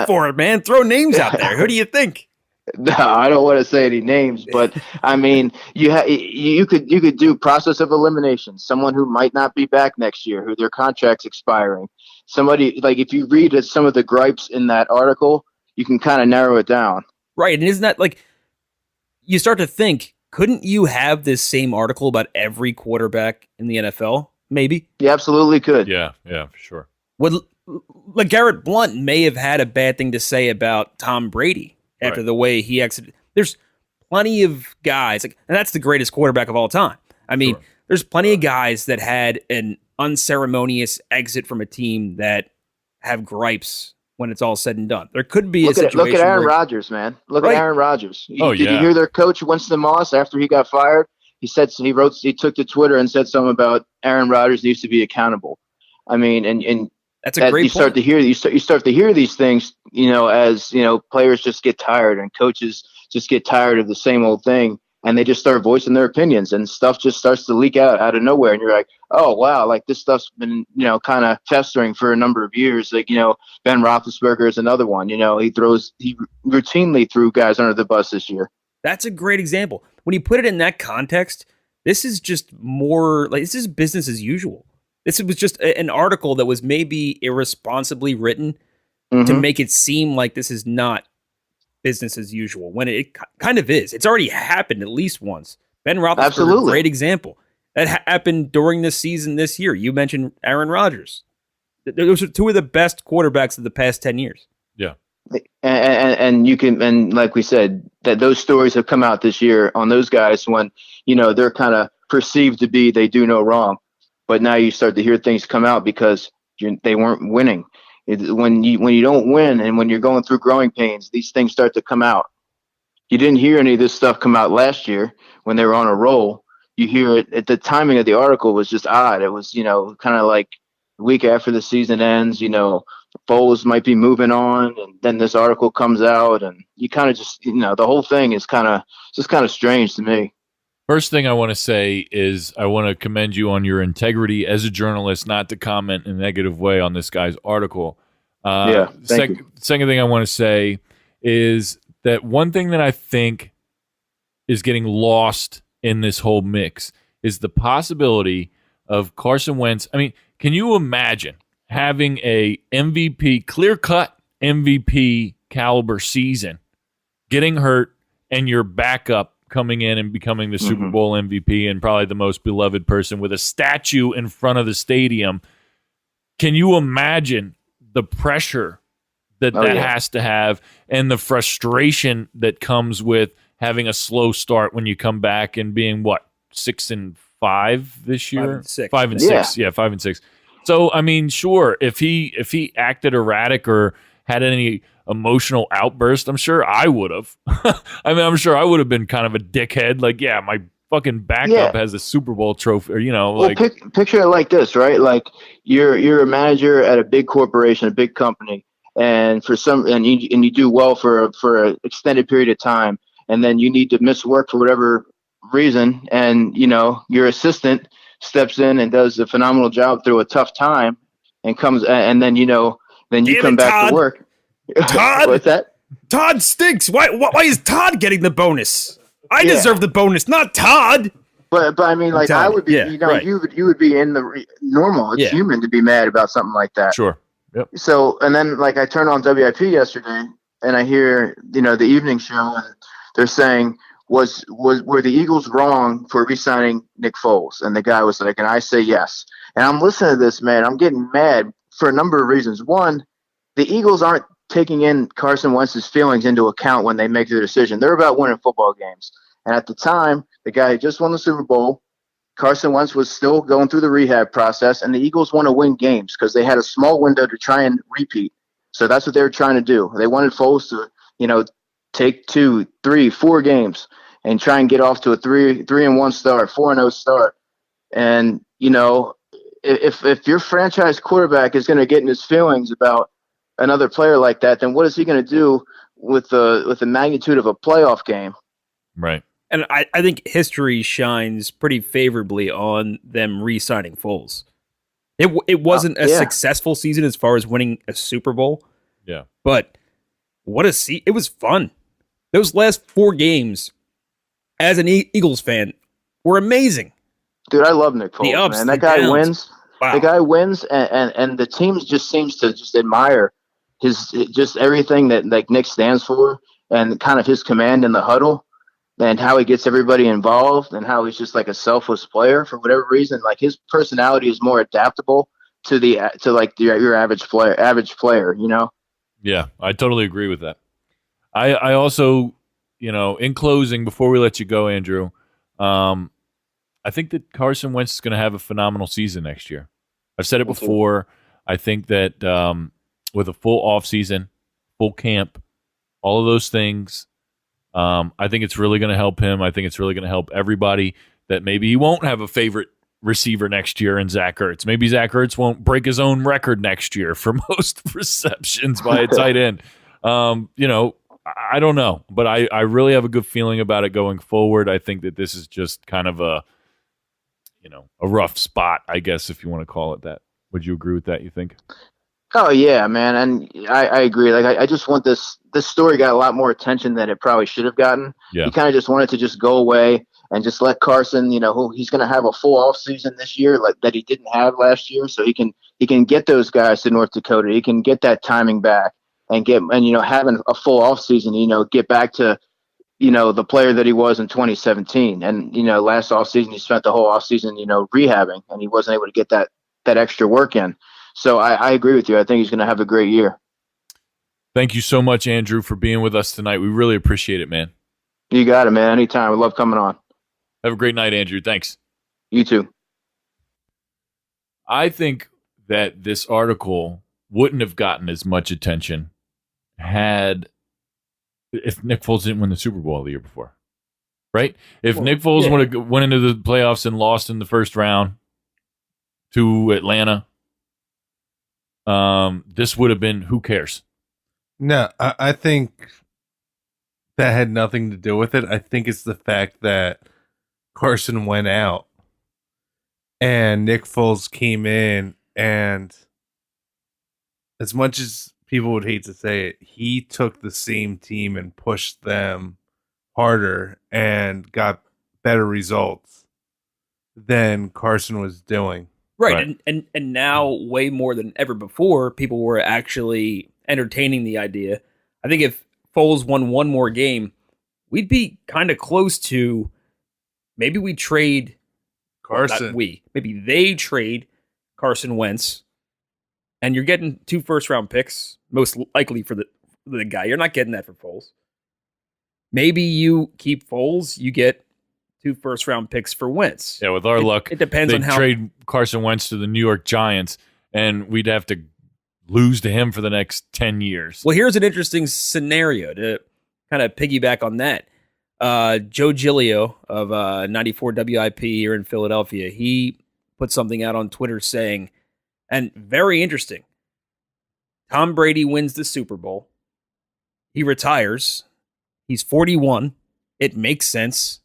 for it, man. Throw names out there. Who do you think? No, I don't want to say any names, but I mean, you could do process of elimination. Someone who might not be back next year, who their contract's expiring. Somebody like if you read some of the gripes in that article, you can kind of narrow it down. Right, and isn't that like you start to think? Couldn't you have this same article about every quarterback in the NFL? Maybe you absolutely could. Yeah, for sure. Like Garrett Blunt may have had a bad thing to say about Tom Brady after the way he exited. There's plenty of guys, and that's the greatest quarterback of all time. I mean, there's plenty of guys that had an unceremonious exit from a team that have gripes when it's all said and done. There could be a situation. Look at Aaron Rodgers, man. Look at Aaron Rodgers. Did you hear their coach Winston Moss after he got fired? He took to Twitter and said something about Aaron Rodgers needs to be accountable. I mean, and that's a great point. You start to hear these things, as players just get tired and coaches just get tired of the same old thing, and they just start voicing their opinions, and stuff just starts to leak out of nowhere, and you're like, oh wow, like this stuff's been kind of festering for a number of years. Like Ben Roethlisberger is another one. He routinely threw guys under the bus this year. That's a great example. When you put it in that context, this is just more like this is business as usual. This was just an article that was maybe irresponsibly written to make it seem like this is not business as usual, when it kind of is. It's already happened at least once. Ben Roethlisberger, great example. That happened during this season this year. You mentioned Aaron Rodgers. Those are two of the best quarterbacks of the past 10 years. Yeah. and you can, and like we said, that those stories have come out this year on those guys when, they're kind of perceived to be, they do no wrong. But now you start to hear things come out because they weren't winning. When you don't win and when you're going through growing pains, these things start to come out. You didn't hear any of this stuff come out last year when they were on a roll. You hear it at the timing of the article was just odd. It was, kind of like the week after the season ends, Foles might be moving on, and then this article comes out, and you kind of just, the whole thing is kind of strange to me. First thing I want to say is I want to commend you on your integrity as a journalist, not to comment in a negative way on this guy's article. Thank you. Second thing I want to say is that one thing that I think is getting lost in this whole mix is the possibility of Carson Wentz. I mean, can you imagine having a MVP, clear-cut MVP caliber season, getting hurt, and your backup coming in and becoming the Super Bowl MVP and probably the most beloved person with a statue in front of the stadium? Can you imagine the pressure that has to have and the frustration that comes with having a slow start when you come back and being, 6-5 this year? 5 and 6. Yeah, 5 and 6. So, I mean, sure, if he acted erratic or had any emotional outburst, I'm sure I would have. I mean, I'm sure I would have been kind of a dickhead. Like, yeah, my fucking backup has a Super Bowl trophy, or, picture it like this, right? Like you're a manager at a big corporation, a big company, and you do well for an extended period of time, and then you need to miss work for whatever reason, and your assistant steps in and does a phenomenal job through a tough time, and comes, and then you come back to work. Todd, what's that? Todd stinks. Why is Todd getting the bonus? I deserve the bonus, not Todd. But I mean, like, I would be, right. you would be in the normal. It's human to be mad about something like that. Sure. Yep. So, and then like I turned on WIP yesterday and I hear, the evening show, and they're saying, were the Eagles wrong for re-signing Nick Foles? And the guy was like, and I say yes. And I'm listening to this, man. I'm getting mad for a number of reasons. One, the Eagles aren't taking in Carson Wentz's feelings into account when they make their decision. They're about winning football games. And at the time, the guy had just won the Super Bowl. Carson Wentz was still going through the rehab process, and the Eagles want to win games because they had a small window to try and repeat. So that's what they were trying to do. They wanted Foles to, take 2, 3, 4 games and try and get off to a 3-1 start, 4-0 start. And, if your franchise quarterback is going to get in his feelings about another player like that, then what is he going to do with the magnitude of a playoff game? Right. And I think history shines pretty favorably on them re-signing Foles. It wasn't a successful season as far as winning a Super Bowl. Yeah. But it was fun. Those last 4 games, as an Eagles fan, were amazing. Dude, I love Nick Foles, man. That guy wins. Wow. The guy wins, and the team just seems to just admire just everything that like Nick stands for, and kind of his command in the huddle, and how he gets everybody involved, and how he's just like a selfless player for whatever reason. Like his personality is more adaptable to your average player. Yeah, I totally agree with that. I also, in closing, before we let you go, Andrew, I think that Carson Wentz is going to have a phenomenal season next year. I've said it before. I think that with a full offseason, full camp, all of those things, I think it's really going to help him. I think it's really going to help everybody that maybe he won't have a favorite receiver next year in Zach Ertz. Maybe Zach Ertz won't break his own record next year for most receptions by a tight end. I don't know, but I really have a good feeling about it going forward. I think that this is just kind of a rough spot, I guess, if you want to call it that. Would you agree with that, you think? Oh yeah, man, and I agree. Like I just want this story got a lot more attention than it probably should have gotten. Yeah. He kind of just wanted to just go away and just let Carson, he's going to have a full off season this year, like that he didn't have last year, so he can get those guys to North Dakota. He can get that timing back and having a full off season, get back to the player that he was in 2017. And last off season he spent the whole off season rehabbing, and he wasn't able to get that extra work in. So I agree with you. I think he's going to have a great year. Thank you so much, Andrew, for being with us tonight. We really appreciate it, man. You got it, man. Anytime. We love coming on. Have a great night, Andrew. Thanks. You too. I think that this article wouldn't have gotten as much attention if Nick Foles didn't win the Super Bowl the year before. Right? If Nick Foles would have went into the playoffs and lost in the first round to Atlanta, this would have been, who cares? No, I think that had nothing to do with it. I think it's the fact that Carson went out and Nick Foles came in, and as much as people would hate to say it, he took the same team and pushed them harder and got better results than Carson was doing. Right. And now, way more than ever before, people were actually entertaining the idea. I think if Foles won one more game, we'd be kind of close to maybe we trade Carson. Maybe they trade Carson Wentz, and you're getting 2 first-round picks, most likely for the guy. You're not getting that for Foles. Maybe you keep Foles, you get 2 first-round picks for Wentz. Yeah, with our luck, it depends on how trade Carson Wentz to the New York Giants, and we'd have to lose to him for the next 10 years. Well, here's an interesting scenario to kind of piggyback on that. Joe Giglio of 94 WIP here in Philadelphia, he put something out on Twitter saying, and very interesting, Tom Brady wins the Super Bowl. He retires. He's 41. It makes sense.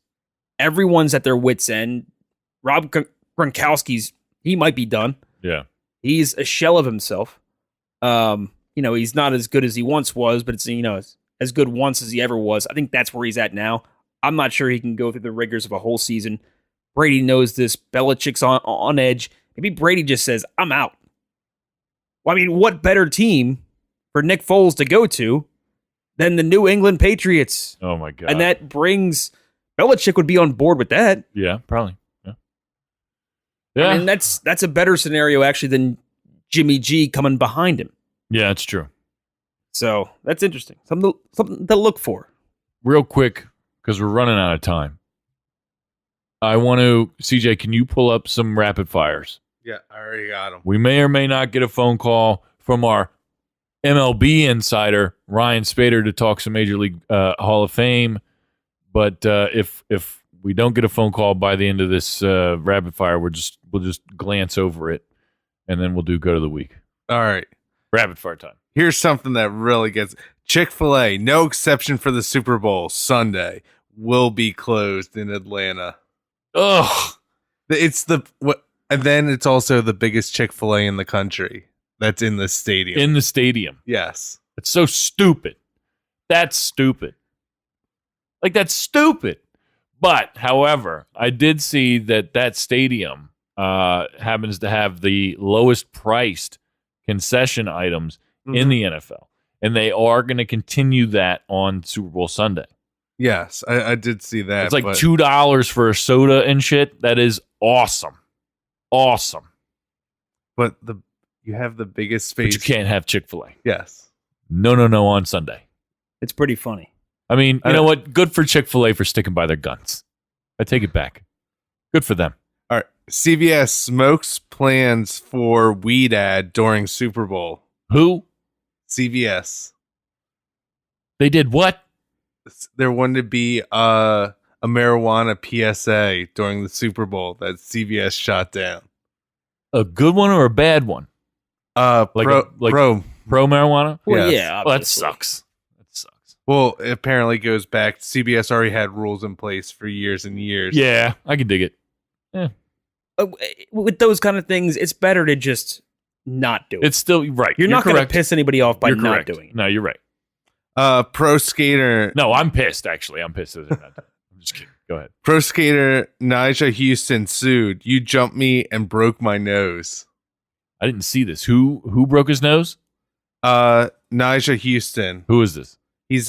Everyone's at their wits' end. Rob Gronkowski's, he might be done. Yeah. He's a shell of himself. He's not as good as he once was, but it's, as good once as he ever was. I think that's where he's at now. I'm not sure he can go through the rigors of a whole season. Brady knows this. Belichick's on edge. Maybe Brady just says, I'm out. Well, I mean, what better team for Nick Foles to go to than the New England Patriots? Oh, my God. And that brings... Belichick would be on board with that. Yeah, probably. Yeah. I mean, that's a better scenario, actually, than Jimmy G coming behind him. Yeah, it's true. So that's interesting. Something to look for. Real quick, because we're running out of time. I want to, CJ, can you pull up some rapid fires? Yeah, I already got them. We may or may not get a phone call from our MLB insider, Ryan Spader, to talk some Major League Hall of Fame. But if we don't get a phone call by the end of this rapid fire, we'll just glance over it, and then we'll do go to the week. All right. Rapid fire time. Here's something that really gets Chick-fil-A, no exception for the Super Bowl Sunday, will be closed in Atlanta. Ugh. And then it's also the biggest Chick-fil-A in the country that's in the stadium. In the stadium. Yes. It's so stupid. That's stupid. Like, that's stupid. But, however, I did see that stadium happens to have the lowest priced concession items in the NFL. And they are going to continue that on Super Bowl Sunday. Yes, I did see that. It's like $2 for a soda and shit. That is awesome. Awesome. But you have the biggest space. But you can't have Chick-fil-A. Yes. No on Sunday. It's pretty funny. I mean, you know what? Good for Chick-fil-A for sticking by their guns. I take it back. Good for them. All right. CVS smokes plans for weed ad during Super Bowl. Who? CVS. They did what? There wanted to be a marijuana PSA during the Super Bowl that CVS shot down. A good one or a bad one? Pro marijuana? Well, Yes. yeah, Well, that obviously. sucks. That sucks. Well, it apparently goes back. CBS already had rules in place for years and years. Yeah, I can dig it. With those kind of things, it's better to just not do it. It's still right. You're not going to correct. piss anybody off by You're not correct. doing it. No, you're right. Pro skater. No, I'm pissed, actually. I'm pissed that they're not. I'm just kidding. Go ahead. Pro skater Nyjah Houston sued. You jumped me and broke my nose. I didn't see this. Who broke his nose? Nyjah Houston. Who is this? He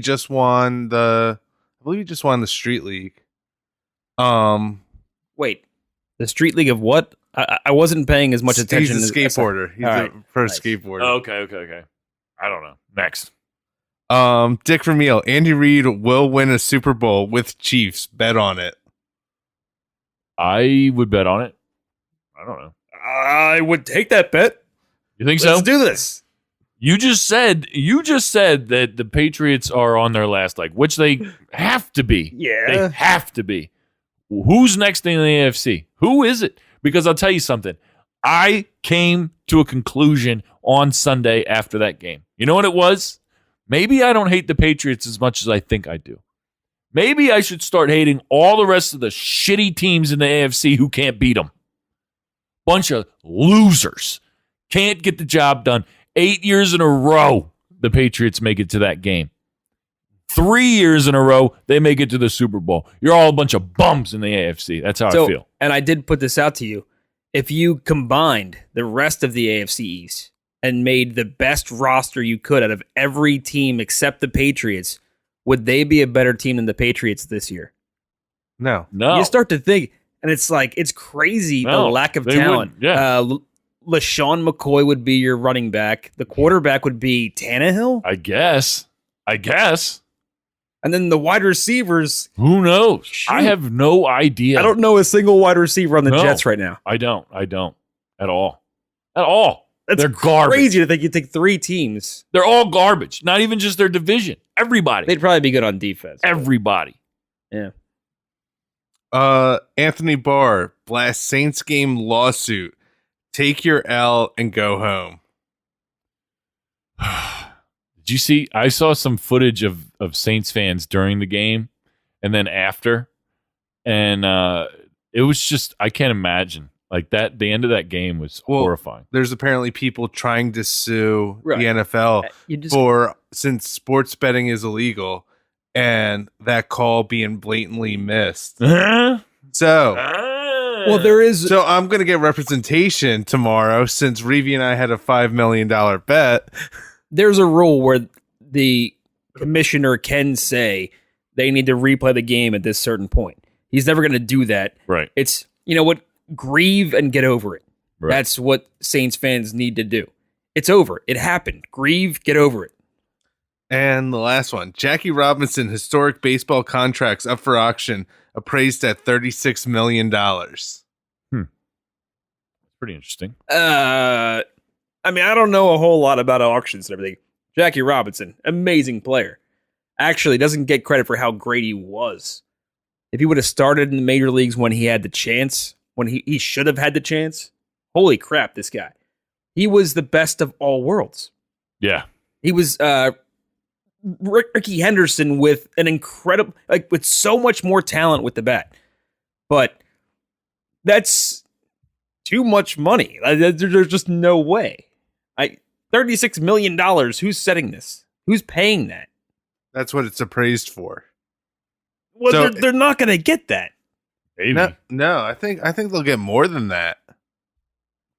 just won I believe he just won the Street League. Wait, the Street League of what? I wasn't paying as much attention. He's a skateboarder. He's All a right. pro Nice. skateboarder. Oh, okay. I don't know. Next. Dick Vermeil, Andy Reid will win a Super Bowl with Chiefs. Bet on it. I would bet on it. I don't know. I would take that bet. You think Let's so? do this. You just said that the Patriots are on their last leg, which they have to be. Yeah. They have to be. Who's next in the AFC? Who is it? Because I'll tell you something. I came to a conclusion on Sunday after that game. You know what it was? Maybe I don't hate the Patriots as much as I think I do. Maybe I should start hating all the rest of the shitty teams in the AFC who can't beat them. Bunch of losers. Can't get the job done. 8 years in a row, the Patriots make it to that game. 3 years in a row, they make it to the Super Bowl. You're all a bunch of bums in the AFC. That's how I feel. And I did put this out to you. If you combined the rest of the AFC East and made the best roster you could out of every team except the Patriots, would they be a better team than the Patriots this year? No. You start to think, and it's like, it's crazy the lack of they talent. wouldn't. Yeah. LaShawn McCoy would be your running back. The quarterback would be Tannehill. I guess. And then the wide receivers. Who knows? Shoot. I have no idea. I don't know a single wide receiver on the No. Jets right now. I don't. At all. That's They're garbage. crazy to think you take three teams. They're all garbage. Not even just their division. Everybody. They'd probably be good on defense. Everybody. Yeah. Anthony Barr, blast Saints game lawsuit. Take your L and go home. Did you see? I saw some footage of Saints fans during the game and then after. And it was just, I can't imagine. Like that, the end of that game was horrifying. There's apparently people trying to sue Right. the NFL You just, since sports betting is illegal and that call being blatantly missed. So well, there is. So I'm going to get representation tomorrow since Reevy and I had a $5 million bet. There's a rule where the commissioner can say they need to replay the game at this certain point. He's never going to do that. Right. It's, you know what? Grieve and get over it. Right. That's what Saints fans need to do. It's over. It happened. Grieve, get over it. And the last one, Jackie Robinson, historic baseball contracts up for auction, appraised at $36 million. Pretty interesting. I mean, I don't know a whole lot about auctions and everything. Jackie Robinson, amazing player. Actually, doesn't get credit for how great he was. If he would have started in the major leagues when he had the chance, when he should have had the chance, holy crap, this guy. He was the best of all worlds. Yeah. He was Ricky Henderson with an incredible, like with so much more talent with the bat. But that's too much money. There's just no way. $36 million. Who's setting this? Who's paying that? That's what it's appraised for. Well, So- they're not going to get that. Maybe. No, I think they'll get more than that.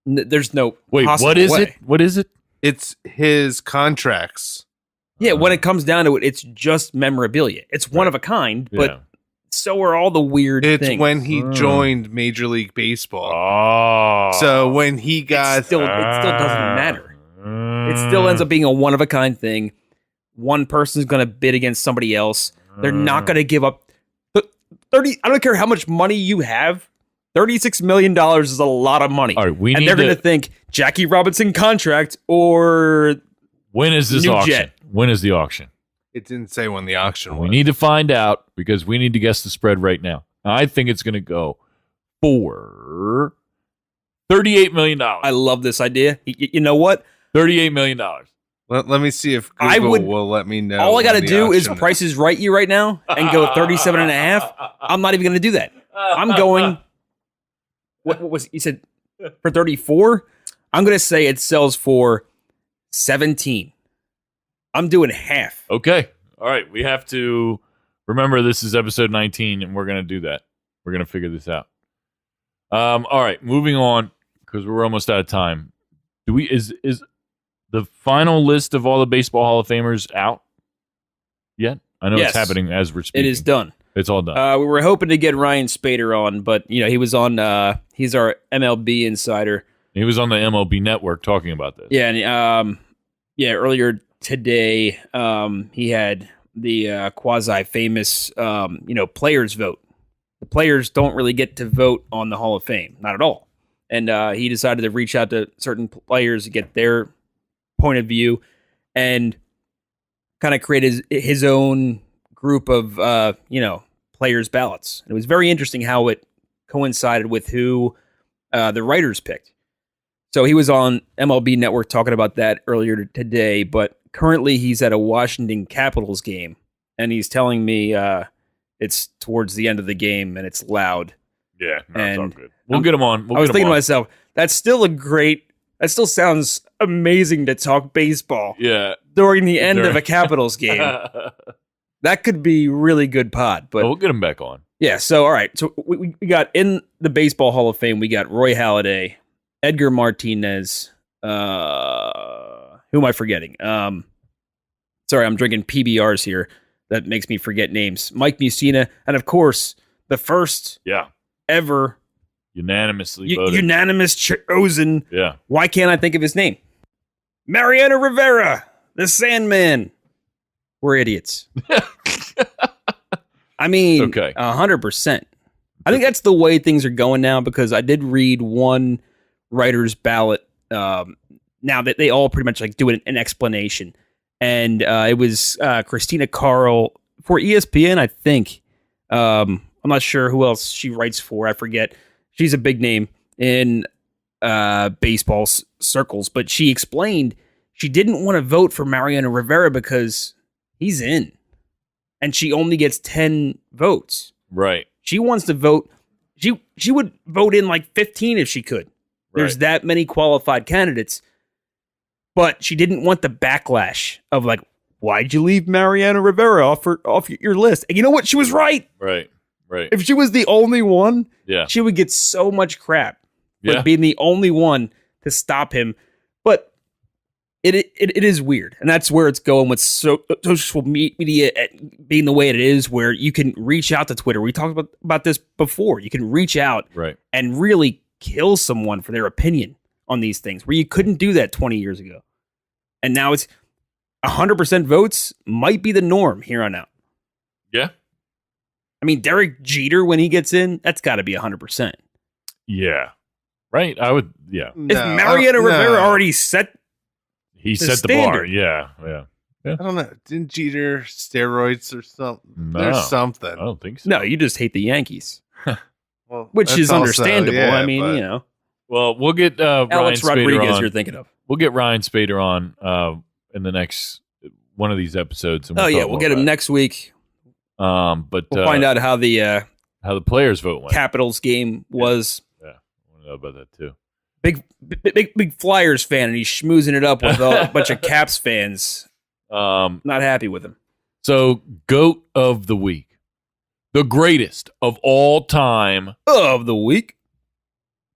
There's no Wait, possible what is way. it? What is it? It's his contracts. Yeah, when it comes down to it, it's just memorabilia. It's one of a kind, but Yeah. so are all the weird It's things. when he joined Major League Baseball. Oh. So when he got it still doesn't matter. It still ends up being a one of a kind thing. One person's going to bid against somebody else. They're not going to give up 30. I don't care how much money you have. $36 million is a lot of money. All right, we and need they're going to to think Jackie Robinson contract or When is this New auction? jet. When is the auction? it didn't say when the auction was. We need to find out because we need to guess the spread right now. I think it's going to go for $38 million. I love this idea. You know what? $38 million. Let me see if I Google would- will let me know. All I got to when the do is auction Price is Right you right now and go 37 and a half. I'm not even going to do that. I'm going. What was you said for 34? I'm going to say it sells for 17. I'm doing half. Okay. All right. We have to remember this is episode 19 and we're going to do that. We're going to figure this out. All right. Moving on because we're almost out of time. Is the final list of all the Baseball Hall of Famers out yet? I know Yes. it's happening as we're speaking. It is done. It's all done. We were hoping to get Ryan Spader on, but he was on. He's our MLB insider. He was on the MLB Network talking about this. Yeah, and earlier today, he had the quasi-famous, players vote. The players don't really get to vote on the Hall of Fame, not at all. And he decided to reach out to certain players to get their point of view and kind of create his own group of, players' ballots. It was very interesting how it coincided with who the writers picked. So he was on MLB Network talking about that earlier today, but currently he's at a Washington Capitals game, and he's telling me it's towards the end of the game and it's loud. Yeah, no, and it's all good. We'll get him on. I was thinking to myself, that still sounds amazing to talk baseball. Yeah. During the end of a Capitals game. That could be really good pod. But we'll get him back on. Yeah, so all right. So we got in the Baseball Hall of Fame, we got Roy Halladay, Edgar Martinez, who am I forgetting? Sorry, I'm drinking PBRs here. That makes me forget names. Mike Mussina, and of course, the first ever unanimously voted. Unanimous chosen. Yeah. Why can't I think of his name? Mariano Rivera, the Sandman. We're idiots. I mean, 100%. I think that's the way things are going now, because I did read one writer's ballot now that they all pretty much like do an explanation. And it was Christina Carl for ESPN, I think. I'm not sure who else she writes for. I forget. She's a big name in baseball circles, but she explained she didn't want to vote for Mariano Rivera because he's in, and she only gets 10 votes. Right. She wants to vote. She would vote in like 15 if she could. There's that many qualified candidates, but she didn't want the backlash of like, why'd you leave Mariano Rivera off your list? And you know what? She was right. Right. If she was the only one, she would get so much crap for Yeah. being the only one to stop him. But it is weird, and that's where it's going with social media being the way it is, where you can reach out to Twitter. We talked about this before. You can reach out and really kill someone for their opinion on these things, where you couldn't do that 20 years ago. And now it's 100% votes might be the norm here on out. Yeah. I mean, Derek Jeter, when he gets in, that's got to be 100%. Yeah. Right. I would. Yeah. If Mariano Rivera already set He set the bar. Yeah. I don't know. Didn't Jeter steroids or something? No, There's something. I don't think so. No, you just hate the Yankees. Well, which that's is also- understandable. yeah, I mean, but- you know. Well, we'll get Ryan Alex Spader Rodriguez on. you're thinking of. We'll get Ryan Spader on in the next one of these episodes. And We'll get him next week. But We'll find out how the players vote went. Capitals game was. Yeah, I want to know about that too. Big Flyers fan, and he's schmoozing it up with a bunch of Caps fans. Not happy with him. So, GOAT of the week, the greatest of all time of the week.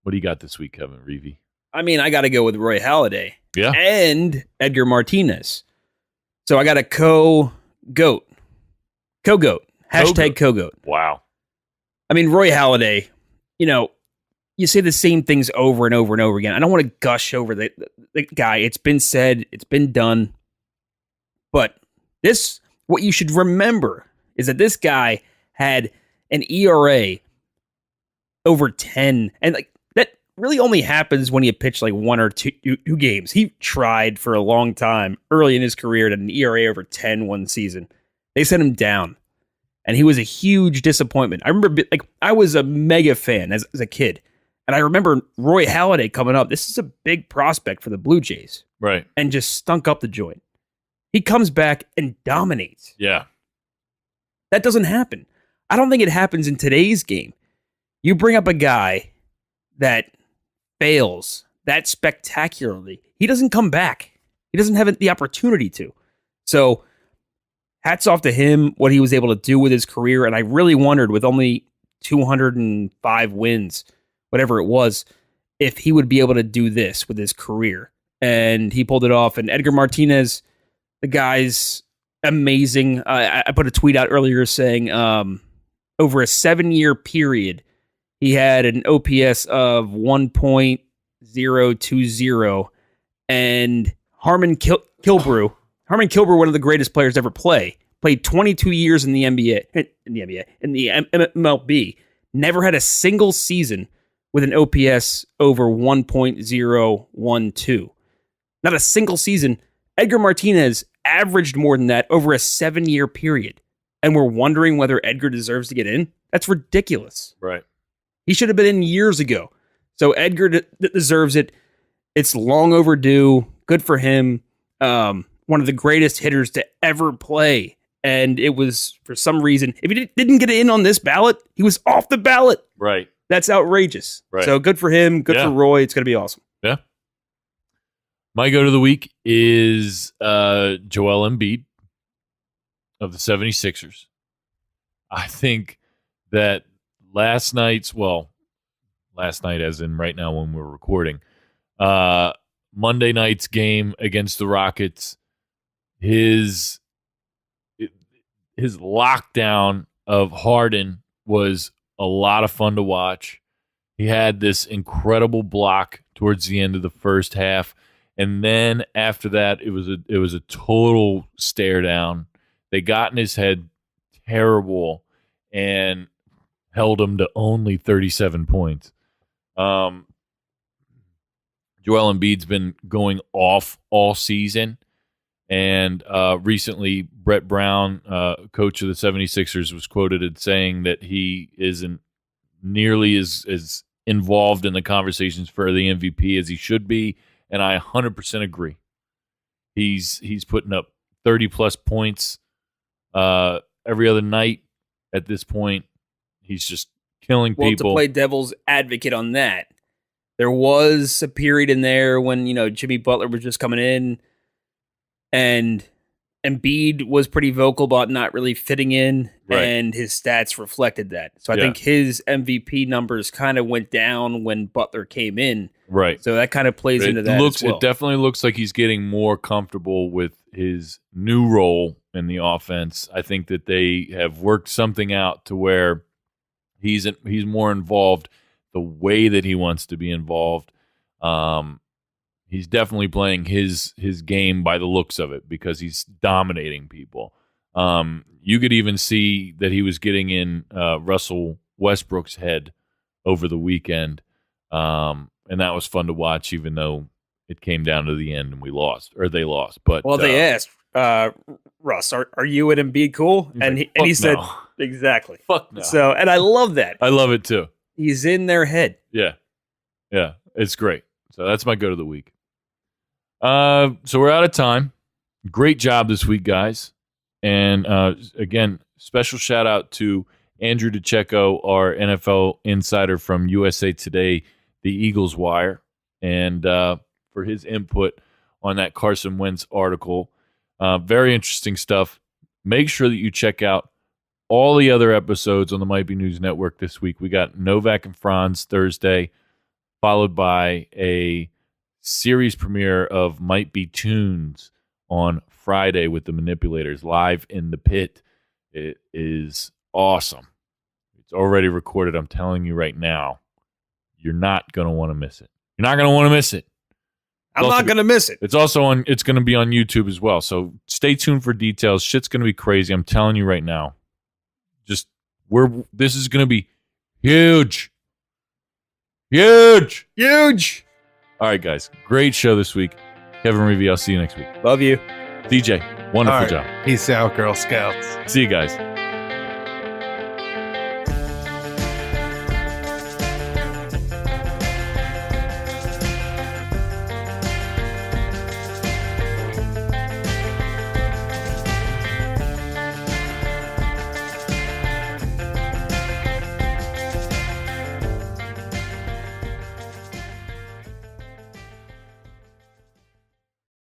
What do you got this week, Kevin Reevy? I mean, I got to go with Roy Halladay. Yeah. And Edgar Martinez. So I got a co-goat. Co-goat. Hashtag co-goat. Wow. I mean, Roy Halladay, you say the same things over and over and over again. I don't want to gush over the guy. It's been said. It's been done. But what you should remember is that this guy had an ERA over 10. And that really only happens when you pitch like one or two games. He tried for a long time early in his career at an ERA over 10 one season. They sent him down. And he was a huge disappointment. I remember I was a mega fan as a kid. And I remember Roy Halladay coming up. This is a big prospect for the Blue Jays. Right. And just stunk up the joint. He comes back and dominates. Yeah. That doesn't happen. I don't think it happens in today's game. You bring up a guy that fails that spectacularly. He doesn't come back. He doesn't have the opportunity to. So hats off to him, what he was able to do with his career. And I really wondered, with only 205 wins, whatever it was, if he would be able to do this with his career. And he pulled it off. And Edgar Martinez, the guy's amazing. I put a tweet out earlier saying over a 7-year period, he had an OPS of 1.020. And Harmon Killebrew, Harmon Kilber, one of the greatest players to ever play, played 22 years in the MLB, never had a single season with an OPS over 1.012. Not a single season. Edgar Martinez averaged more than that over a 7-year period. And we're wondering whether Edgar deserves to get in? That's ridiculous. Right. He should have been in years ago. So Edgar deserves it. It's long overdue. Good for him. One of the greatest hitters to ever play. And it was, for some reason, if he didn't get in on this ballot, he was off the ballot. Right. That's outrageous. Right. So good for him. Good for Roy. It's going to be awesome. Yeah. My go to the week is Joel Embiid of the 76ers. I think that last night as in right now when we're recording, Monday night's game against the Rockets, his lockdown of Harden was a lot of fun to watch. He had this incredible block towards the end of the first half, and then after that, it was a total stare down. They got in his head terrible and held him to only 37 points. Joel Embiid's been going off all season. And recently, Brett Brown, coach of the 76ers, was quoted as saying that he isn't nearly as involved in the conversations for the MVP as he should be. And I 100% agree. He's putting up 30-plus points every other night at this point. He's just killing people. Well, to play devil's advocate on that, there was a period in there when, Jimmy Butler was just coming in, and Embiid was pretty vocal about not really fitting in, and his stats reflected that. So I think his MVP numbers kind of went down when Butler came in. Right. So that kind of plays into that as well. It definitely looks like he's getting more comfortable with his new role in the offense. I think that they have worked something out to where he's more involved the way that he wants to be involved. He's definitely playing his game by the looks of it because he's dominating people. You could even see that he was getting in Russell Westbrook's head over the weekend, and that was fun to watch, even though it came down to the end and they lost. But they asked Russ, "Are you and Embiid cool?" And he said, "Exactly." Fuck no. So, and I love that. I love it too. He's in their head. Yeah, it's great. So that's my go to the week. So we're out of time. Great job this week, guys. And again, special shout out to Andrew DiCecco, our NFL insider from USA Today, the Eagles Wire, and for his input on that Carson Wentz article. Very interesting stuff. Make sure that you check out all the other episodes on the Might Be News Network this week. We got Novak and Franz Thursday, followed by a series premiere of Might Be Tunes on Friday with the Manipulators live in the pit. It is awesome. It's already recorded. I'm telling you right now, you're not going to want to miss it. You're not going to want to miss it. I'm not going to miss it. It's also it's going to be on YouTube as well. So stay tuned for details. Shit's going to be crazy. I'm telling you right now. This is going to be huge. Huge. Huge. All right, guys. Great show this week. Kevin Reevy, I'll see you next week. Love you. DJ, wonderful job. Peace out, Girl Scouts. See you guys.